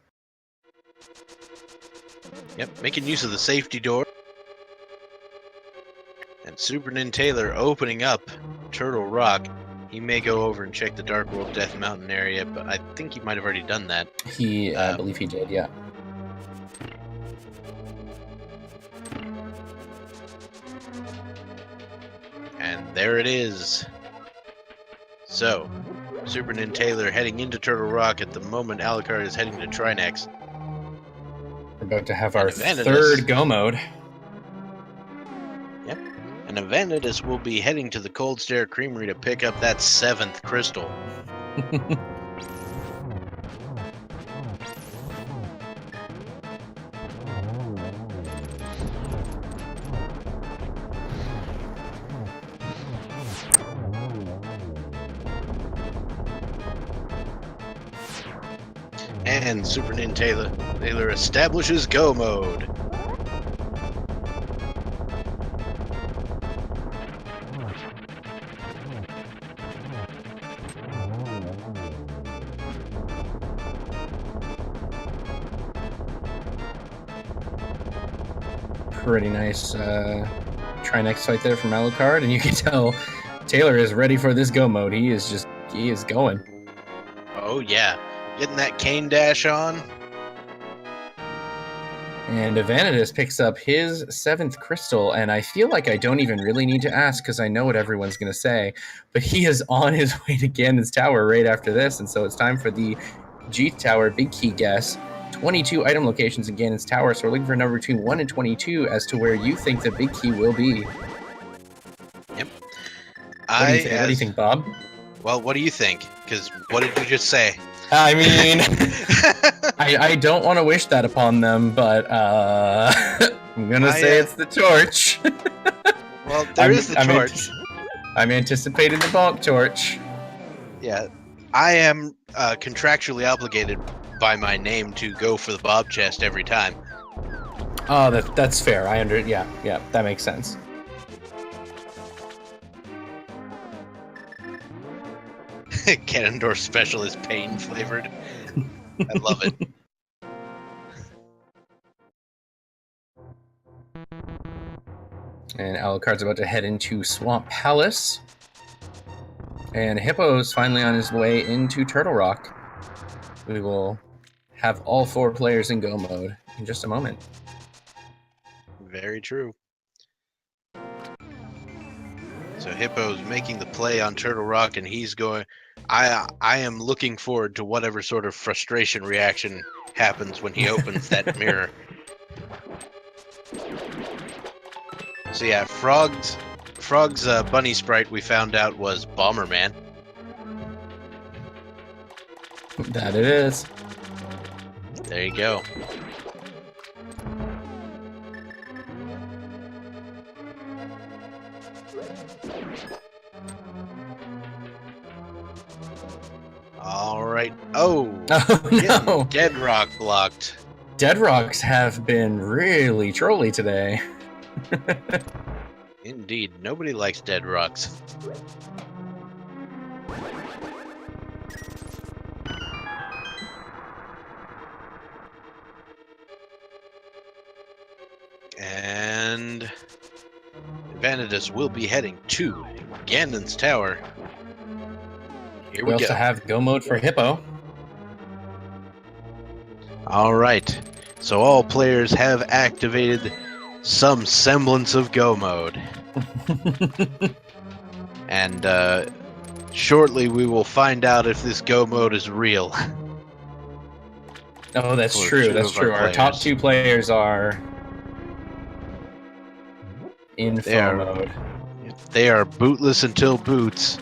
Yep, making use of the safety door. And SuperNinTaylor opening up Turtle Rock. He may go over and check the Dark World Death Mountain area, but I think he might have already done that. I believe he did, yeah. And there it is. So, SuperNinTaylor heading into Turtle Rock at the moment. Alucard is heading to Trinex. We're about to have our third go mode. Yep. And Evanidus will be heading to the Cold Stare Creamery to pick up that 7th crystal. And SuperNinTaylor establishes go mode. Pretty nice Trinex fight there from Alucard, and you can tell Taylor is ready for this go mode. He is going. Oh yeah, getting that cane dash on. And Evanidus picks up his 7th crystal, and I feel like I don't even really need to ask because I know what everyone's going to say, but he is on his way to Ganon's Tower right after this, and so it's time for the G Tower Big Key guess. 22 item locations in Ganon's Tower, so we're looking for a number between 1 and 22 as to where you think the Big Key will be. Yep. What do you think, Bob? Well, what do you think? Because what did you just say? I mean, I don't want to wish that upon them, but I'm going to say it's the torch. Well, there is the torch. I'm anticipating the bonk torch. Yeah, I am contractually obligated by my name to go for the Bob chest every time. Oh, that's fair. Yeah, that makes sense. Ganondorf special is pain flavored. I love it. And Alucard's about to head into Swamp Palace. And Hippo's finally on his way into Turtle Rock. We will have all 4 players in go mode in just a moment. Very true. So Hippo's making the play on Turtle Rock, and he's going... I am looking forward to whatever sort of frustration reaction happens when he opens that mirror. So yeah, Frog's bunny sprite we found out was Bomberman. That it is. There you go. All right. Oh no! Dead rock blocked. Dead rocks have been really trolly today. Indeed, nobody likes dead rocks. And Evanidus will be heading to Ganon's Tower. Here We we also go. have go mode for Hippo. All right. So all players have activated some semblance of go mode. And shortly we will find out if this go mode is real. Oh, that's For true. two That's of our true. Our top players. 2 players are in They are- mode. They are bootless until boots.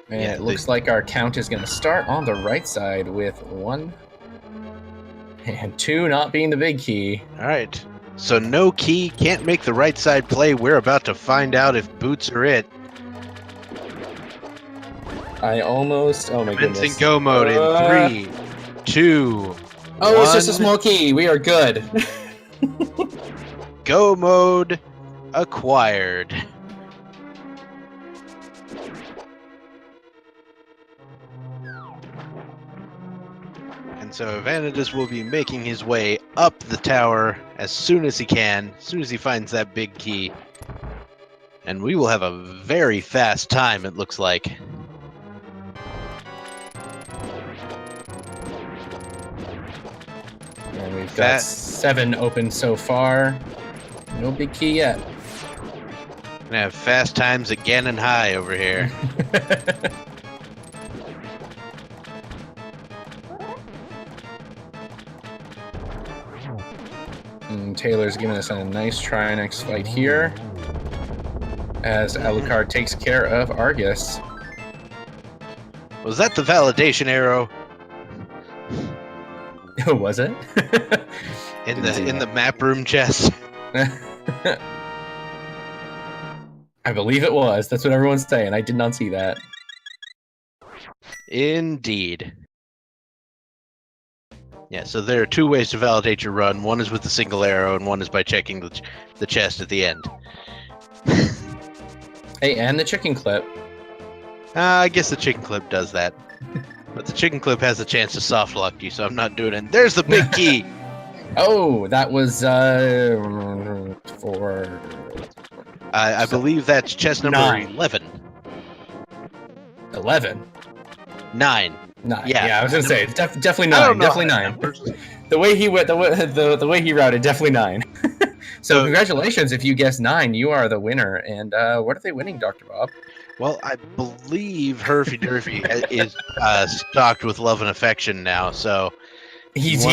And Yeah, it looks like our count is going to start on the right side with 1 and 2 not being the big key. All right. So no key, can't make the right side play. We're about to find out if boots are it. I almost... Oh my goodness. Commencing go mode in 3, 2, Oh, it's just a 1. small key. We are good. Go mode acquired. And so Evanidus will be making his way up the tower as soon as he can, as soon as he finds that big key. And we will have a very fast time, it looks like. And we've got 7 open so far. No big key yet. Gonna have fast times again and high over here. And Taylor's giving us a nice Trinex fight here, as Alucard takes care of Argus. Was that the validation arrow Was it? in the map room chest? I believe it was. That's what everyone's saying. I did not see that. Indeed. Yeah, so there are 2 ways to validate your run. One is with the single arrow, and one is by checking the chest at the end. Hey, and the chicken clip. I guess the chicken clip does that. But the chicken clip has a chance to soft lock you, so I'm not doing it. There's the big key! Oh, that was for... I believe that's chest number 9. 11. 11. 9. 9. Yeah. Yeah, I was gonna say definitely 9. I don't know Definitely how 9. numbers. The way he went, the way he routed, definitely 9. So congratulations if you guessed 9. You are the winner. And what are they winning, Dr. Bob? Well, I believe Herfy Durfy is stocked with love and affection now, so He's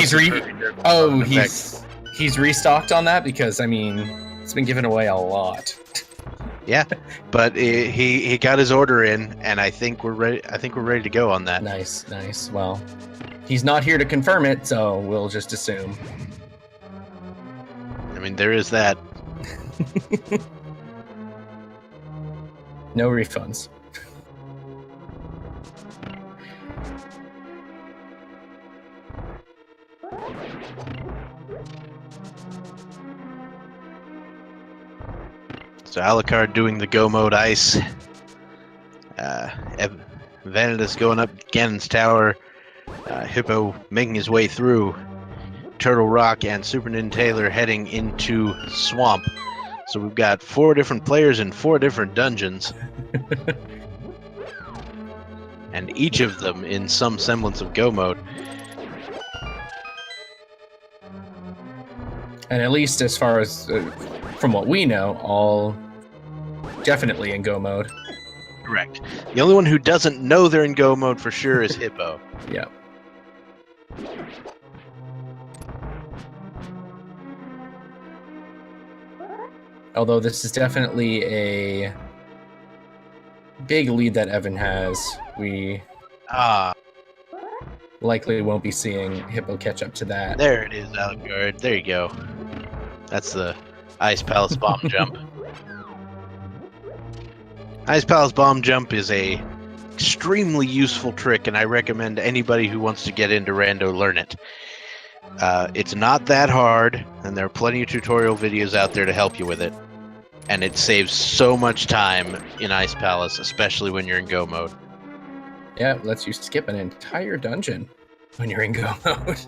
restocked on that because I mean it's been given away a lot. yeah. But he got his order in, and I think we're ready. I think we're ready to go on that. Nice. Well, he's not here to confirm it, so we'll just assume. I mean, there is that. No refunds. So Alucard doing the go mode ice. Evanidus going up Ganon's tower. Hippo making his way through Turtle Rock, and SuperNinTaylor heading into Swamp. So we've got 4 different players in 4 different dungeons. And each of them in some semblance of go mode. And at least as far as from what we know, all definitely in go mode. Correct. The only one who doesn't know they're in go mode for sure is Hippo. Yeah. Although this is definitely a big lead that Evan has, we likely won't be seeing Hippo catch up to that. There it is, Alucard. There you go. That's the Ice Palace Bomb Jump. Ice Palace Bomb Jump is a extremely useful trick, and I recommend anybody who wants to get into Rando learn it. It's not that hard, and there are plenty of tutorial videos out there to help you with it. And it saves so much time in Ice Palace, especially when you're in go mode. Yeah, it lets you skip an entire dungeon when you're in go mode.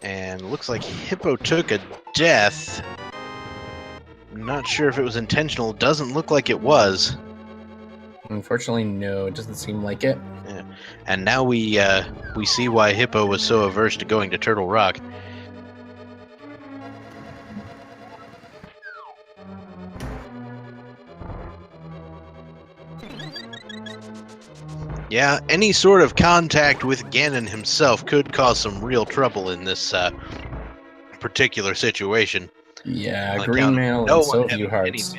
And looks like Hippo took a death. Not sure if it was intentional. Doesn't look like it was. Unfortunately, no. It doesn't seem like it. Yeah. And now we see why Hippo was so averse to going to Turtle Rock. Yeah, any sort of contact with Ganon himself could cause some real trouble in this particular situation. Yeah, green mail and so few hearts.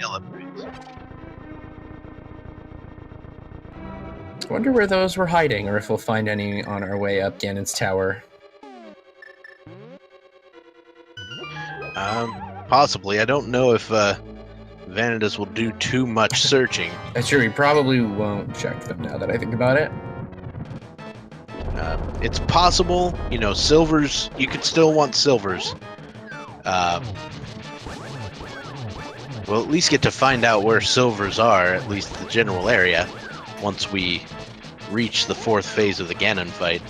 I wonder where those were hiding, or if we'll find any on our way up Ganon's tower. Possibly. I don't know if Evanidus will do too much searching. That's true. He probably won't check them now that I think about it. It's possible, you know, silvers. You could still want silvers. We'll at least get to find out where silvers are, at least the general area, once we reach the 4th phase of the Ganon fight.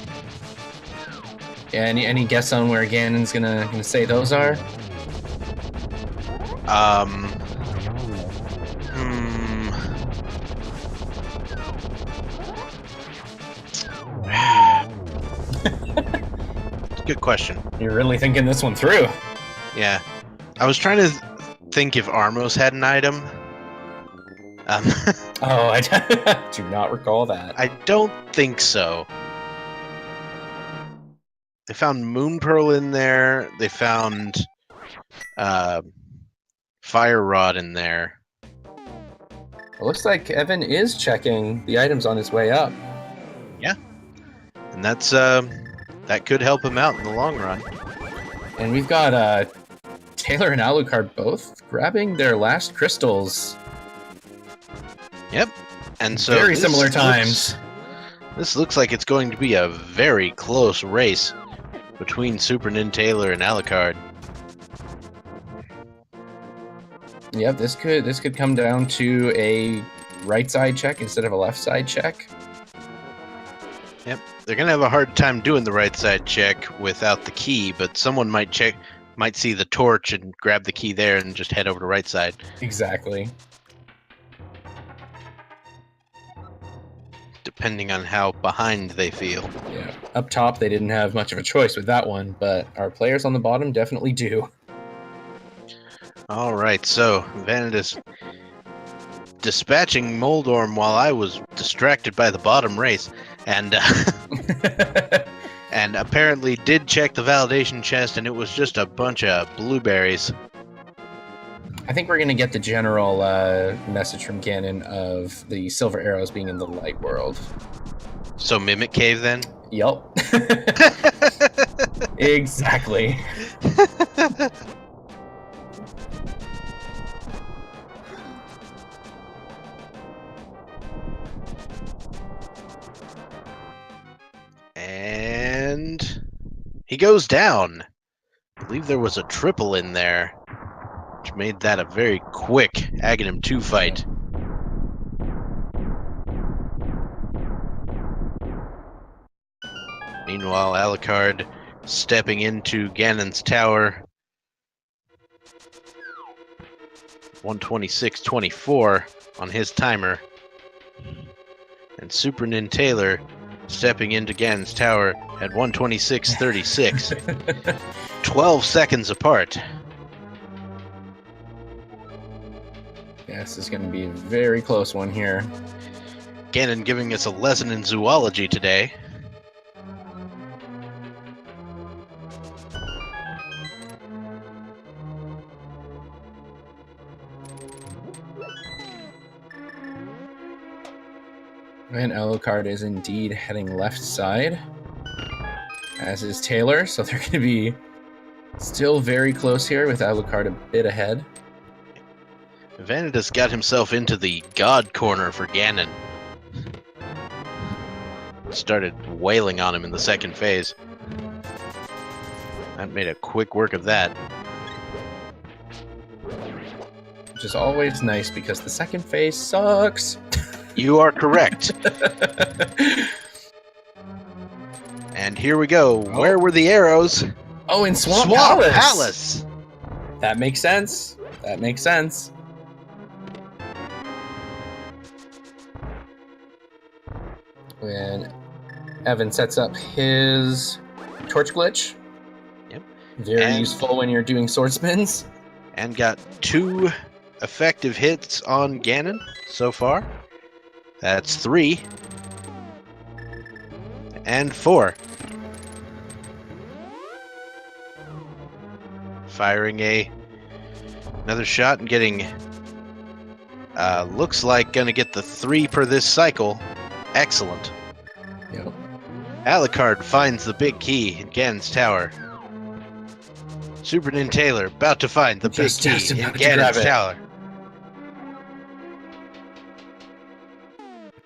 Yeah, any guess on where Ganon's gonna say those are? Good question. You're really thinking this one through. Yeah. I was trying to think if Armos had an item. Oh, I do not recall that. I don't think so. They found Moon Pearl in there. They found Fire Rod in there. It looks like Evan is checking the items on his way up. Yeah. And that's that could help him out in the long run. And we've got Taylor and Alucard both grabbing their last crystals. Yep. And so very similar times. This looks like it's going to be a very close race between SuperNinTaylor and Alucard. Yep, this could come down to a right side check instead of a left side check. Yep, they're gonna have a hard time doing the right side check without the key, but someone might see the torch and grab the key there and just head over to right side. Exactly. Depending on how behind they feel. Yeah, up top they didn't have much of a choice with that one, but our players on the bottom definitely do. All right, so Evanidus dispatching Moldorm while I was distracted by the bottom race, and and apparently did check the validation chest, and it was just a bunch of blueberries. I think we're gonna get the general message from Ganon of the silver arrows being in the light world. So Mimic Cave then? Yup. Exactly. And he goes down. I believe there was a triple in there, which made that a very quick Aghanim 2 fight. Meanwhile, Alucard stepping into Ganon's tower. 126.24 on his timer. And SuperNinTaylor stepping into Ganon's tower at 126.36. 12 seconds apart. Yeah, this is going to be a very close one here. Ganon giving us a lesson in zoology today. And Alucard is indeed heading left side, as is Taylor, so they're going to be still very close here with Alucard a bit ahead. Evanidus got himself into the God corner for Ganon. Started wailing on him in the second phase. That made a quick work of that. Which is always nice because the second phase sucks. You are correct. And here we go. Oh. Where were the arrows? Oh, in Swamp Palace. That makes sense. That makes sense. When Evan sets up his torch glitch. Yep. Very useful when you're doing sword spins. And got 2 effective hits on Ganon so far. That's 3. And 4. Firing another shot and getting looks like gonna get the 3 per this cycle. Excellent. Yep. Alucard finds the big key in Ganon's tower. SuperNinTaylor about to find the big key in Ganon's tower.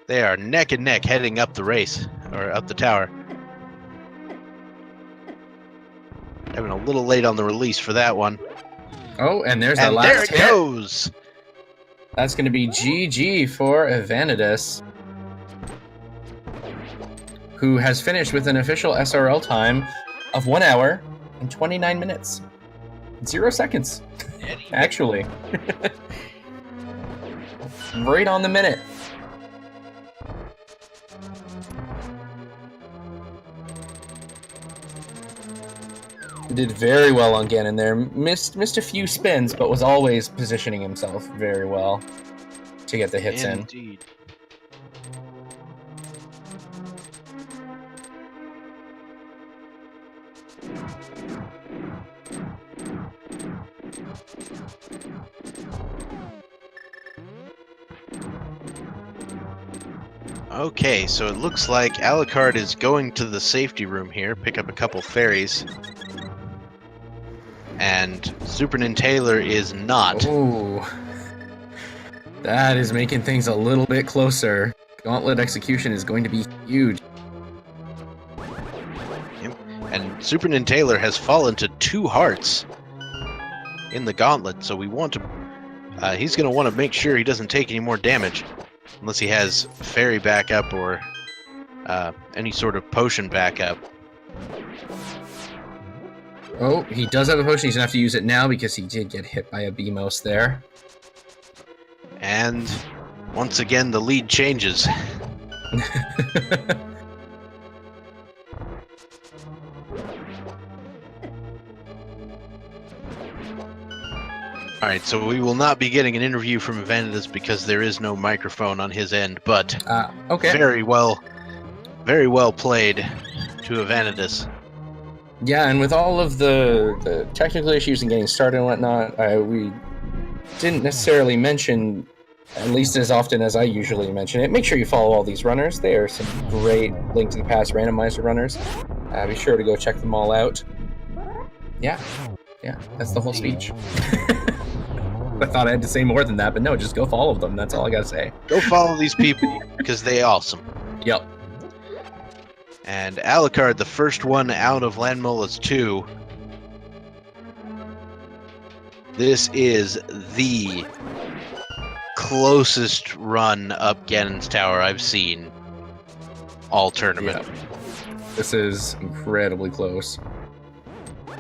They are neck and neck heading up the race, or up the tower. Having a little late on the release for that one. Oh, and there's the last there it hit. Goes. That's going to be GG for Evanidus, who has finished with an official SRL time of 1 hour and 29 minutes. 0 seconds, actually. Right on the minute. Did very well on Ganon there. Missed a few spins, but was always positioning himself very well to get the hits in. Indeed. Okay, so it looks like Alucard is going to the safety room here, pick up a couple fairies. And SuperNinTaylor is not. Ooh. That is making things a little bit closer. Gauntlet execution is going to be huge. Yep. And SuperNinTaylor has fallen to 2 hearts in the gauntlet, so we want to... he's going to want to make sure he doesn't take any more damage. Unless he has fairy backup or any sort of potion backup. Oh, he does have a potion. He's going to have to use it now because he did get hit by a Beamos there. And once again, the lead changes. Alright, so we will not be getting an interview from Evanidus because there is no microphone on his end, but okay. very well played to Evanidus. Yeah, and with all of the technical issues and getting started and whatnot, we didn't necessarily mention, at least as often as I usually mention it, make sure you follow all these runners. They are some great Link to the Past randomizer runners. Be sure to go check them all out. Yeah, that's the whole speech. I thought I had to say more than that, but no, just go follow them. That's all I gotta say. Go follow these people, because they awesome. Yep. And Alucard, the first one out of Landmola's 2. This is the closest run up Ganon's tower I've seen all tournament. Yeah. This is incredibly close.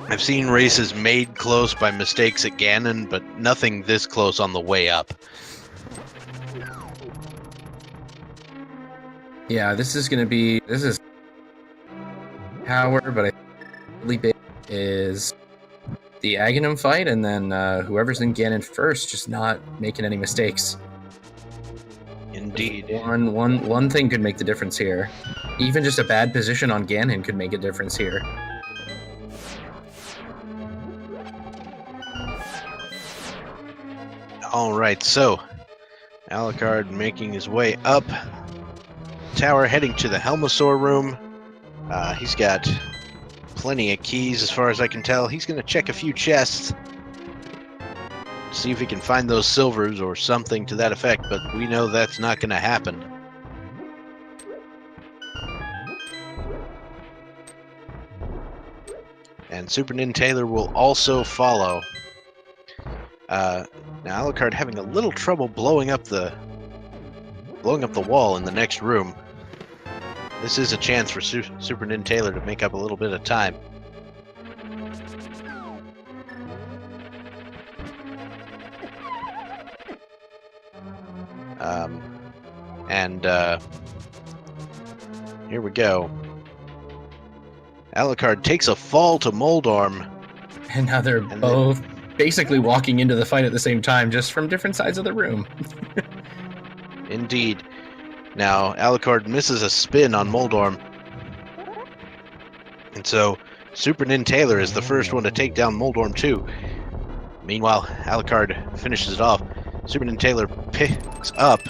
I've seen races made close by mistakes at Ganon, but nothing this close on the way up. Yeah, this is power, but I believe it is the Aghanim fight, and then whoever's in Ganon first, just not making any mistakes. Indeed. One thing could make the difference here. Even just a bad position on Ganon could make a difference here. Alright, so Alucard making his way up tower, heading to the Helmosaur room. He's got plenty of keys as far as I can tell. He's going to check a few chests, see if he can find those silvers or something to that effect, but we know that's not going to happen. And SuperNinTaylor will also follow. Now Alucard having a little trouble blowing up the wall in the next room. This is a chance for SuperNinTaylor to make up a little bit of time. Here we go. Alucard takes a fall to Moldorm. And now they're both basically walking into the fight at the same time, just from different sides of the room. Indeed. Now, Alucard misses a spin on Moldorm. And so, SuperNinTaylor is the first one to take down Moldorm too. Meanwhile, Alucard finishes it off. SuperNinTaylor picks up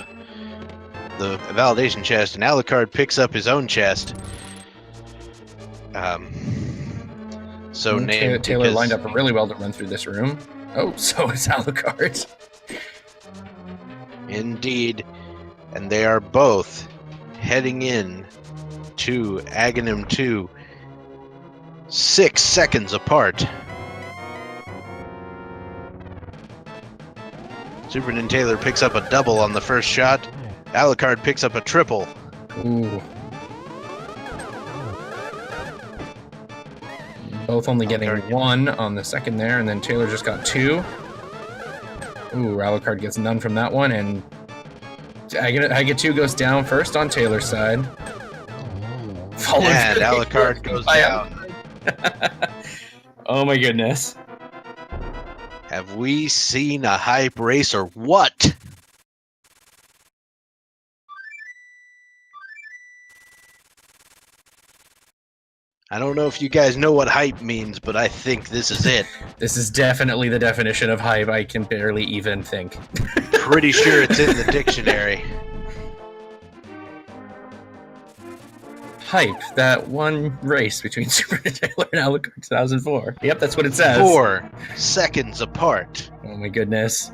the validation chest, and Alucard picks up his own chest. Taylor lined up really well to run through this room. Oh, so is Alucard. Indeed. And they are both heading in to Aghanim 2, 6 seconds apart. SuperNinTaylor picks up a double on the first shot. Alucard picks up a triple. Ooh. Both only getting one on the second there, and then Taylor just got two. Ooh, Alucard gets none from that one, and I get two goes down first on Taylor's side. And Alucard goes down. Oh my goodness. Have we seen a hype race or what? I don't know if you guys know what hype means, but I think this is it. This is definitely the definition of hype. I can barely even think. Pretty sure it's in the dictionary. Hype, that one race between SuperNinTaylor and Alucard 2004. Yep, that's what it says. 4 seconds apart. Oh my goodness.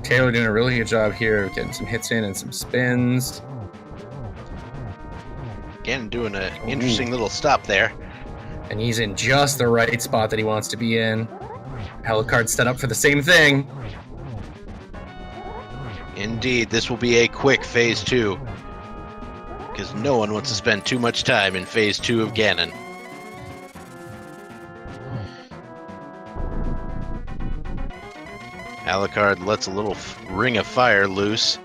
Taylor doing a really good job here of getting some hits in and some spins. Again, doing an interesting little stop there. And he's in just the right spot that he wants to be in. Alucard's set up for the same thing. Indeed, this will be a quick Phase 2. Because no one wants to spend too much time in Phase 2 of Ganon. Alucard lets a little ring of fire loose.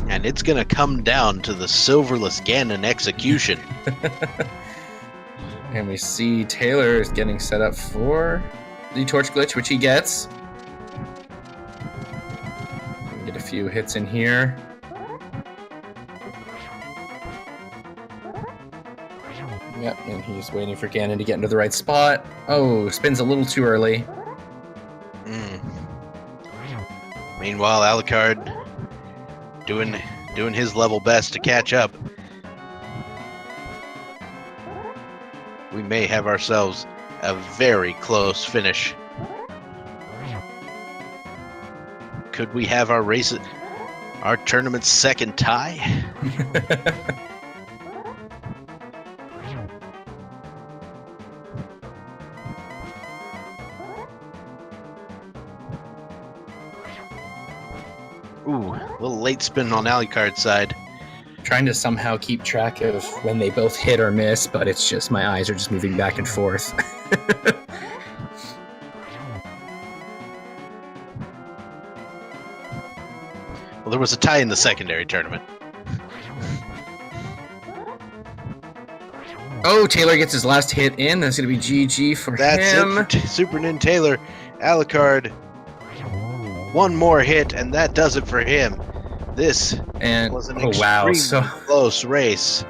And it's going to come down to the Silverless Ganon execution. And we see Taylor is getting set up for the torch glitch, which he gets. Get a few hits in here. Yep, and he's waiting for Ganon to get into the right spot. Oh, spins a little too early. Meanwhile, Alucard doing his level best to catch up. We may have ourselves a very close finish. Could we have our tournament's second tie? Ooh, a little late spin on Alucard's side. Trying to somehow keep track of when they both hit or miss, but it's just my eyes are just moving back and forth. Well, there was a tie in the secondary tournament. Oh, Taylor gets his last hit in. That's going to be GG for him. That's it for SuperNinTaylor. Alucard, one more hit, and that does it for him. This was an extremely close race.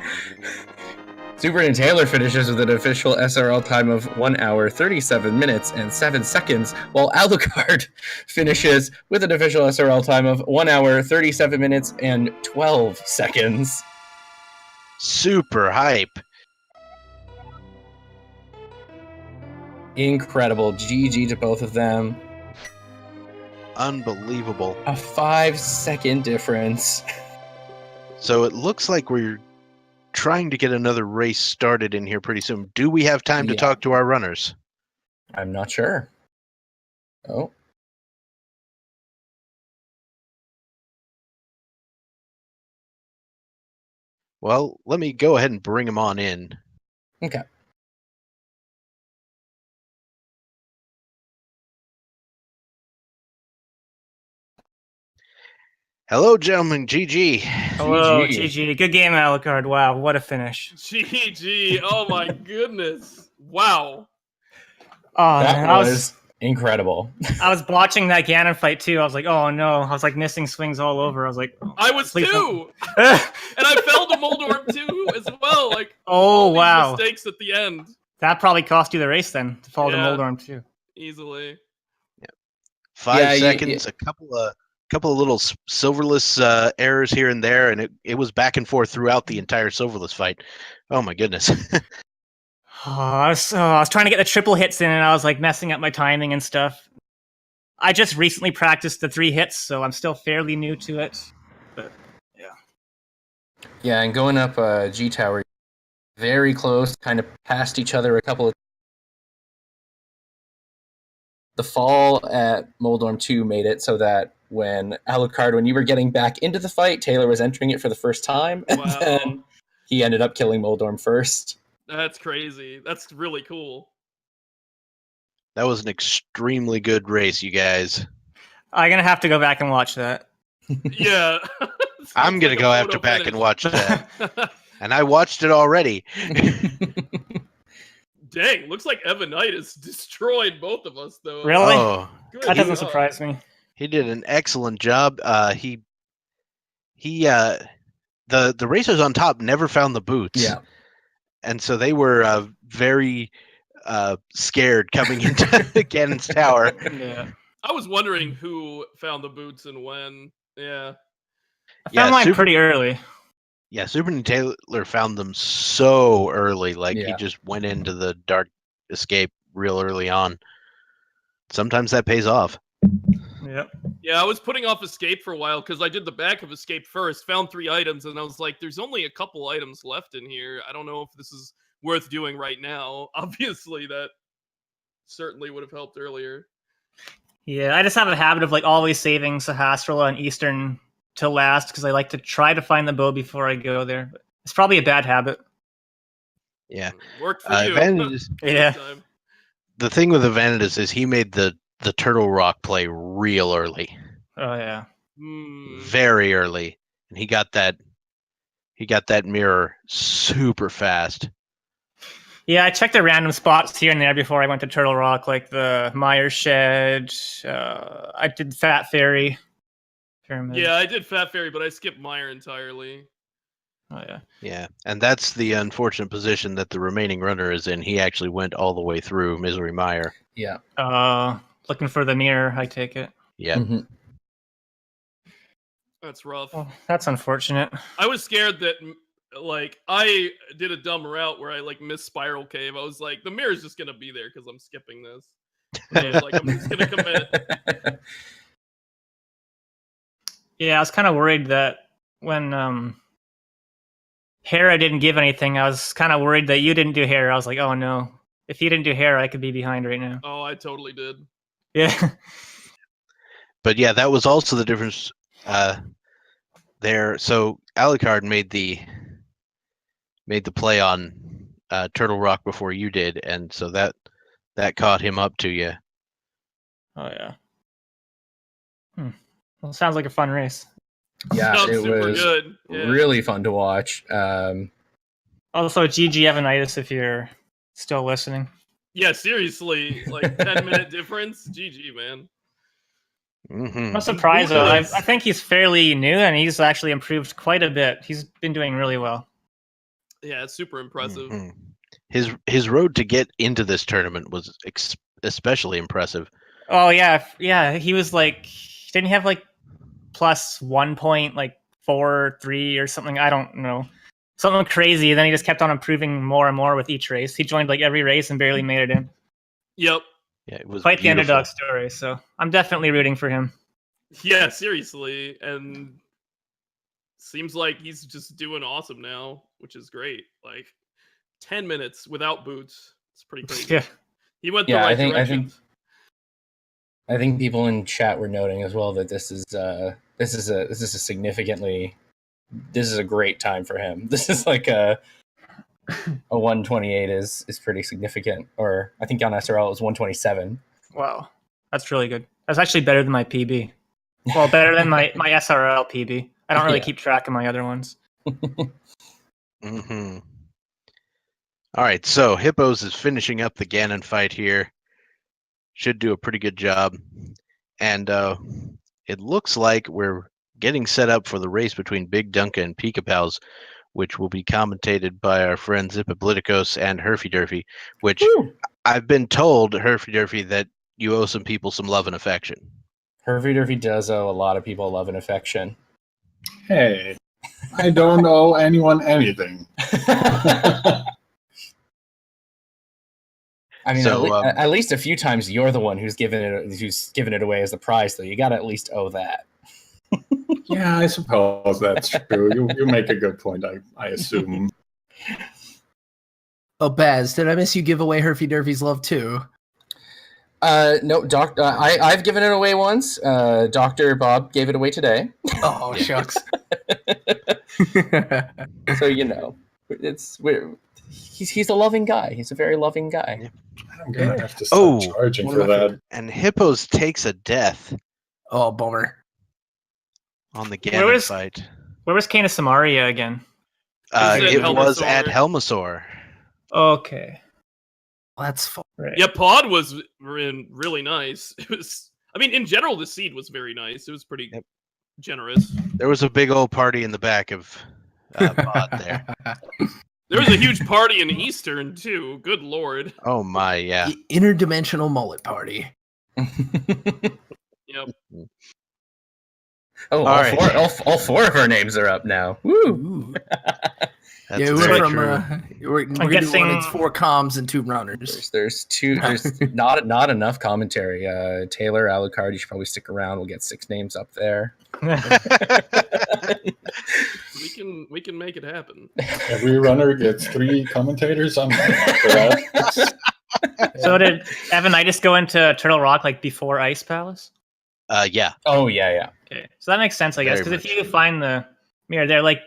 SuperNinTaylor finishes with an official SRL time of 1 hour, 37 minutes, and 7 seconds, while Alucard finishes with an official SRL time of 1 hour, 37 minutes, and 12 seconds. Super hype. Incredible. GG to both of them. Unbelievable. A 5-second difference. So it looks like we're trying to get another race started in here pretty soon. Do we have time to talk to our runners? I'm not sure. Oh. Well, let me go ahead and bring him on in. Okay. Hello, gentlemen. GG. Hello, GG. GG. Good game, Alucard. Wow, what a finish. GG. Oh my goodness. Wow. Oh, That man, was incredible. I was watching that Ganon fight too. I was like, oh no. I was like missing swings all over. I was like, oh, I was please too. don't. And I fell to Moldorm too as well. Like Oh, all these wow. mistakes at the end. That probably cost you the race then, to fall to Yeah. Moldorm too. Easily. 5 seconds, a couple of little silverless errors here and there, and it was back and forth throughout the entire silverless fight. Oh my goodness. I was trying to get the triple hits in, and I was like messing up my timing and stuff. I just recently practiced the 3 hits, so I'm still fairly new to it. But Yeah, and going up G Tower, very close, kind of past each other a couple of. The fall at Moldorm 2 made it so that when Alucard, when you were getting back into the fight, Taylor was entering it for the first time, and Wow. then he ended up killing Moldorm first. That's crazy. That's really cool. That was an extremely good race, you guys. I'm gonna have to go back and watch that. Yeah. I'm going to go have to back and watch that. And I watched it already. Dang, looks like Evanidus destroyed both of us though. Really? Oh, Good That doesn't job. surprise me. he did an excellent job. The racers on top never found the boots. Yeah. And so they were very scared coming into Ganon's tower. Yeah. I was wondering who found the boots and when. Yeah. I Yeah, found mine pretty early. Yeah, SuperNinTaylor found them so early. Like he Yeah. just went into the dark escape real early on. Sometimes that pays off. Yep. Yeah, I was putting off escape for a while because I did the back of escape first, found 3 items, and I was like, there's only a couple items left in here. I don't know if this is worth doing right now. Obviously, that certainly would have helped earlier. Yeah, I just have a habit of like always saving Sahasrahla and Eastern to last because I like to try to find the bow before I go there. But it's probably a bad habit. Yeah. Worked for you. Evanidus, Yeah. Time. the thing with Evanidus is he made the Turtle Rock play real early. Oh yeah. Very early. And he got that mirror super fast. Yeah, I checked the random spots here and there before I went to Turtle Rock, like the Myers Shed. I did Fat Fairy. Pyramid. Yeah, I did Fat Fairy, but I skipped Meyer entirely. Oh yeah. Yeah. And that's the unfortunate position that the remaining runner is in. He actually went all the way through Misery Mire. Yeah. Looking for the mirror, I take it. Yeah. Mm-hmm. That's rough. Oh, that's unfortunate. I was scared that, like, I did a dumb route where I, like, missed Spiral Cave. I was like, the mirror's just gonna be there because I'm skipping this. I was like, I'm just gonna commit. Yeah, I was kind of worried that when Hera didn't give anything, I was kind of worried that you didn't do Hera. I was like, oh no. If you didn't do Hera, I could be behind right now. Oh, I totally did. Yeah. But yeah, that was also the difference there. So Alucard made the play on Turtle Rock before you did, and so that caught him up to you. Oh yeah. Well, sounds like a fun race. Yeah, Sounds it super was good. Yeah. really fun to watch. Also, GG Evanidus if you're still listening. Yeah, seriously, like 10-minute difference. GG, man. Mm-hmm. I'm surprised though. I Nice. think he's fairly new and he's actually improved quite a bit. He's been doing really well. Yeah, it's super impressive. Mm-hmm. His road to get into this tournament was especially impressive. Oh yeah, yeah. He was like, didn't he have like plus 1.43 or something? I don't know, something crazy. And then he just kept on improving more and more with each race. He joined like every race and barely made it in. Yep. Yeah, it was Quite the beautiful. underdog story. So I'm definitely rooting for him. Yeah, seriously. And seems like he's just doing awesome now, which is great. Like 10 minutes without boots. It's pretty crazy. Yeah. He went the Yeah, right I think direction. I think people in chat were noting as well that this is a great time for him. This is like a 128 is pretty significant. Or I think on SRL it was 127. Wow, that's really good. That's actually better than my PB. Well, better than my SRL PB. I don't really keep track of my other ones. Mm-hmm. All right, so Hippos is finishing up the Ganon fight here. Should do a pretty good job. And it looks like we're getting set up for the race between Big Dunka and Pika Pals, which will be commentated by our friend Zipabliticos and Herfy Durfy, which I've been told, Herfy Durfy, that you owe some people some love and affection. Herfy Durfy does owe a lot of people love and affection. Hey, I don't owe anyone anything. I mean, So, at least a few times you're the one who's given it away as a prize, though. You got to at least owe that. Yeah, I suppose that's true. You make a good point, I assume. Oh, Baz, did I miss you give away Herfy Durfy's love too? No, I've given it away once. Dr. Bob gave it away today. Oh, shucks. So, you know, he's a loving guy. He's a very loving guy. I'm going to have to start charging for that. And Hippos takes a death Oh, bummer. on the Ganon fight. Where was Canis Samaria again? It was Helmasaur. at Helmasaur. Okay. That's fun. Right. Yeah, Pod was really nice. It was. I mean, in general, the seed was very nice. It was pretty generous. There was a big old party in the back of Pod there. There was a huge party in Eastern too. Good lord. Oh my, yeah. Interdimensional mullet party. Yep. Oh, all four of our names are up now. Woo! Ooh. That's Yeah, very we're true. we're gonna do guessing- one. It's 4 comms and 2 runners. There's not enough commentary. Taylor, Alucard, you should probably stick around. We'll get 6 names up there. We can make it happen. Every runner gets 3 commentators. I'm up for that. So did Evanidus go into Turtle Rock like before Ice Palace? Yeah. Oh yeah. Okay, so that makes sense, I guess, Very because if you find the mirror, they're like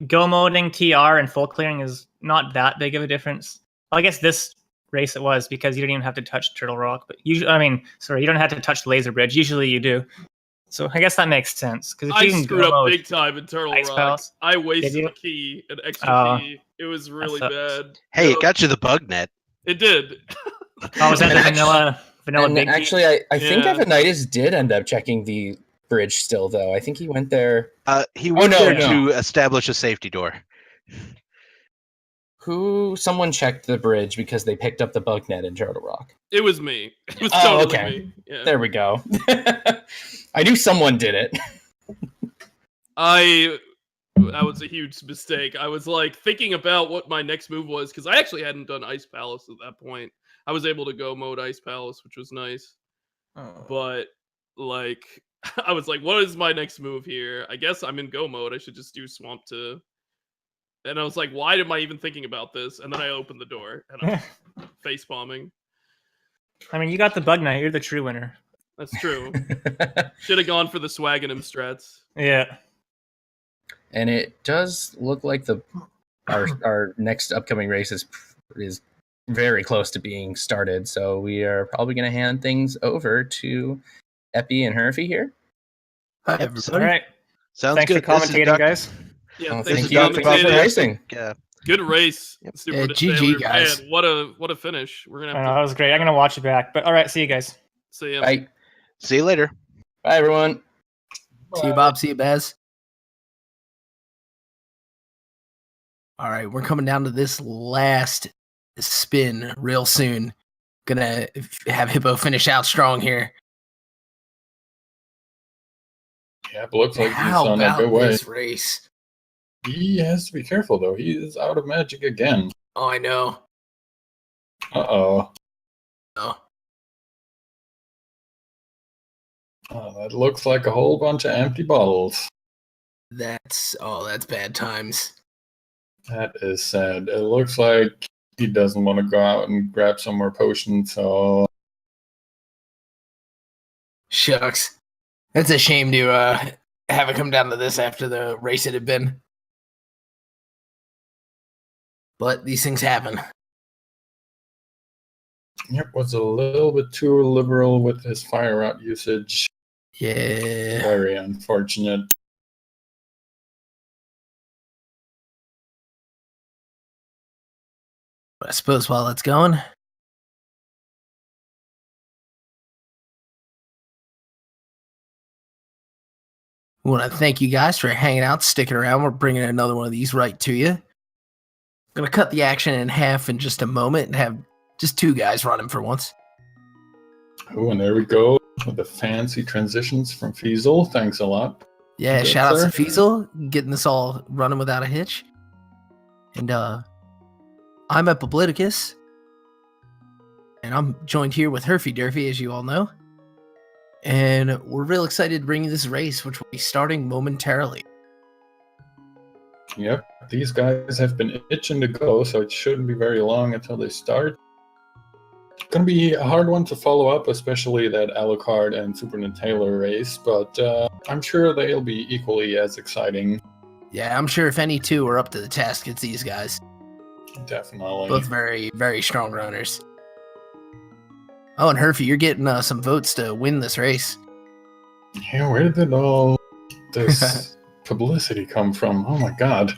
go moding TR and full clearing is not that big of a difference. Well, I guess this race it was because you didn't even have to touch Turtle Rock, but usually, you don't have to touch the laser bridge. Usually you do. So I guess that makes sense because if I you can screwed go up mode big time in Turtle Ice Rock. Palace. I wasted Did you? a key, an extra key. It was really sucks. bad. Hey, it got you the bug net. It did. Oh, was that the vanilla And big key? actually, I think Yeah. Evanidus did end up checking the bridge still, though. I think he went there. He went no, there no. to establish a safety door. Someone checked the bridge because they picked up the bug net in Turtle Rock. It was me. It was Oh, totally okay. me. Yeah. There we go. I knew someone did it. That was a huge mistake. I was like thinking about what my next move was because I actually hadn't done Ice Palace at that point. I was able to go mode Ice Palace, which was nice. But like I was like, what is my next move here? I guess I'm in go mode. I should just do Swamp to. And I was like, why am I even thinking about this? And then I opened the door and I'm face bombing. I mean, you got the bug knight. You're the true winner. That's true. Should have gone for the Swagganum strats. Yeah. And it does look like our next upcoming race is very close to being started. So we are probably going to hand things over to Epi and Herfy here. Hi, All everybody. right. Sounds Thanks good. for commentating, guys. Yeah, Oh, thanks thank for you for commentating. racing. Good race. Yep. Super Yeah, Nintailer. GG, guys. Man, what a finish. We're gonna I know, have that was great. I'm gonna watch it back. But all right, see you guys. to see him. Bye. See you later. Bye, everyone. See you, Bob. See you, Baz. All right, we're coming down to this last spin real soon. Gonna have Hippo finish out strong here. Yeah, it looks like he's How on a about good way. this race? He has to be careful, though. He is out of magic again. Oh, I know. Uh-oh. Oh, That looks like a whole bunch of empty bottles. that's bad times. That is sad. It looks like he doesn't want to go out and grab some more potions, so Shucks. That's a shame to have it come down to this after the race it had been. But these things happen. Yep, was a little bit too liberal with his fire out usage. Yeah. Very unfortunate. But I suppose while it's going, we want to thank you guys for hanging out, sticking around. We're bringing another one of these right to you. Going to cut the action in half in just a moment and have just two guys running for once. Oh, and there we go with the fancy transitions from Fiesel. Thanks a lot. Yeah, Good, shout out sir. to Fiesel, getting this all running without a hitch. And I'm Epibliticus. And I'm joined here with Herfy Durfy, as you all know. And we're real excited to bring you this race, which will be starting momentarily. Yep, these guys have been itching to go, so it shouldn't be very long until they start. It's going to be a hard one to follow up, especially that Alucard and SuperNinTaylor race, but I'm sure they'll be equally as exciting. Yeah, I'm sure if any two are up to the task, it's these guys. Definitely. Both very, very strong runners. Oh, and Herfy, you're getting some votes to win this race. Yeah, where did all this publicity come from? Oh my god.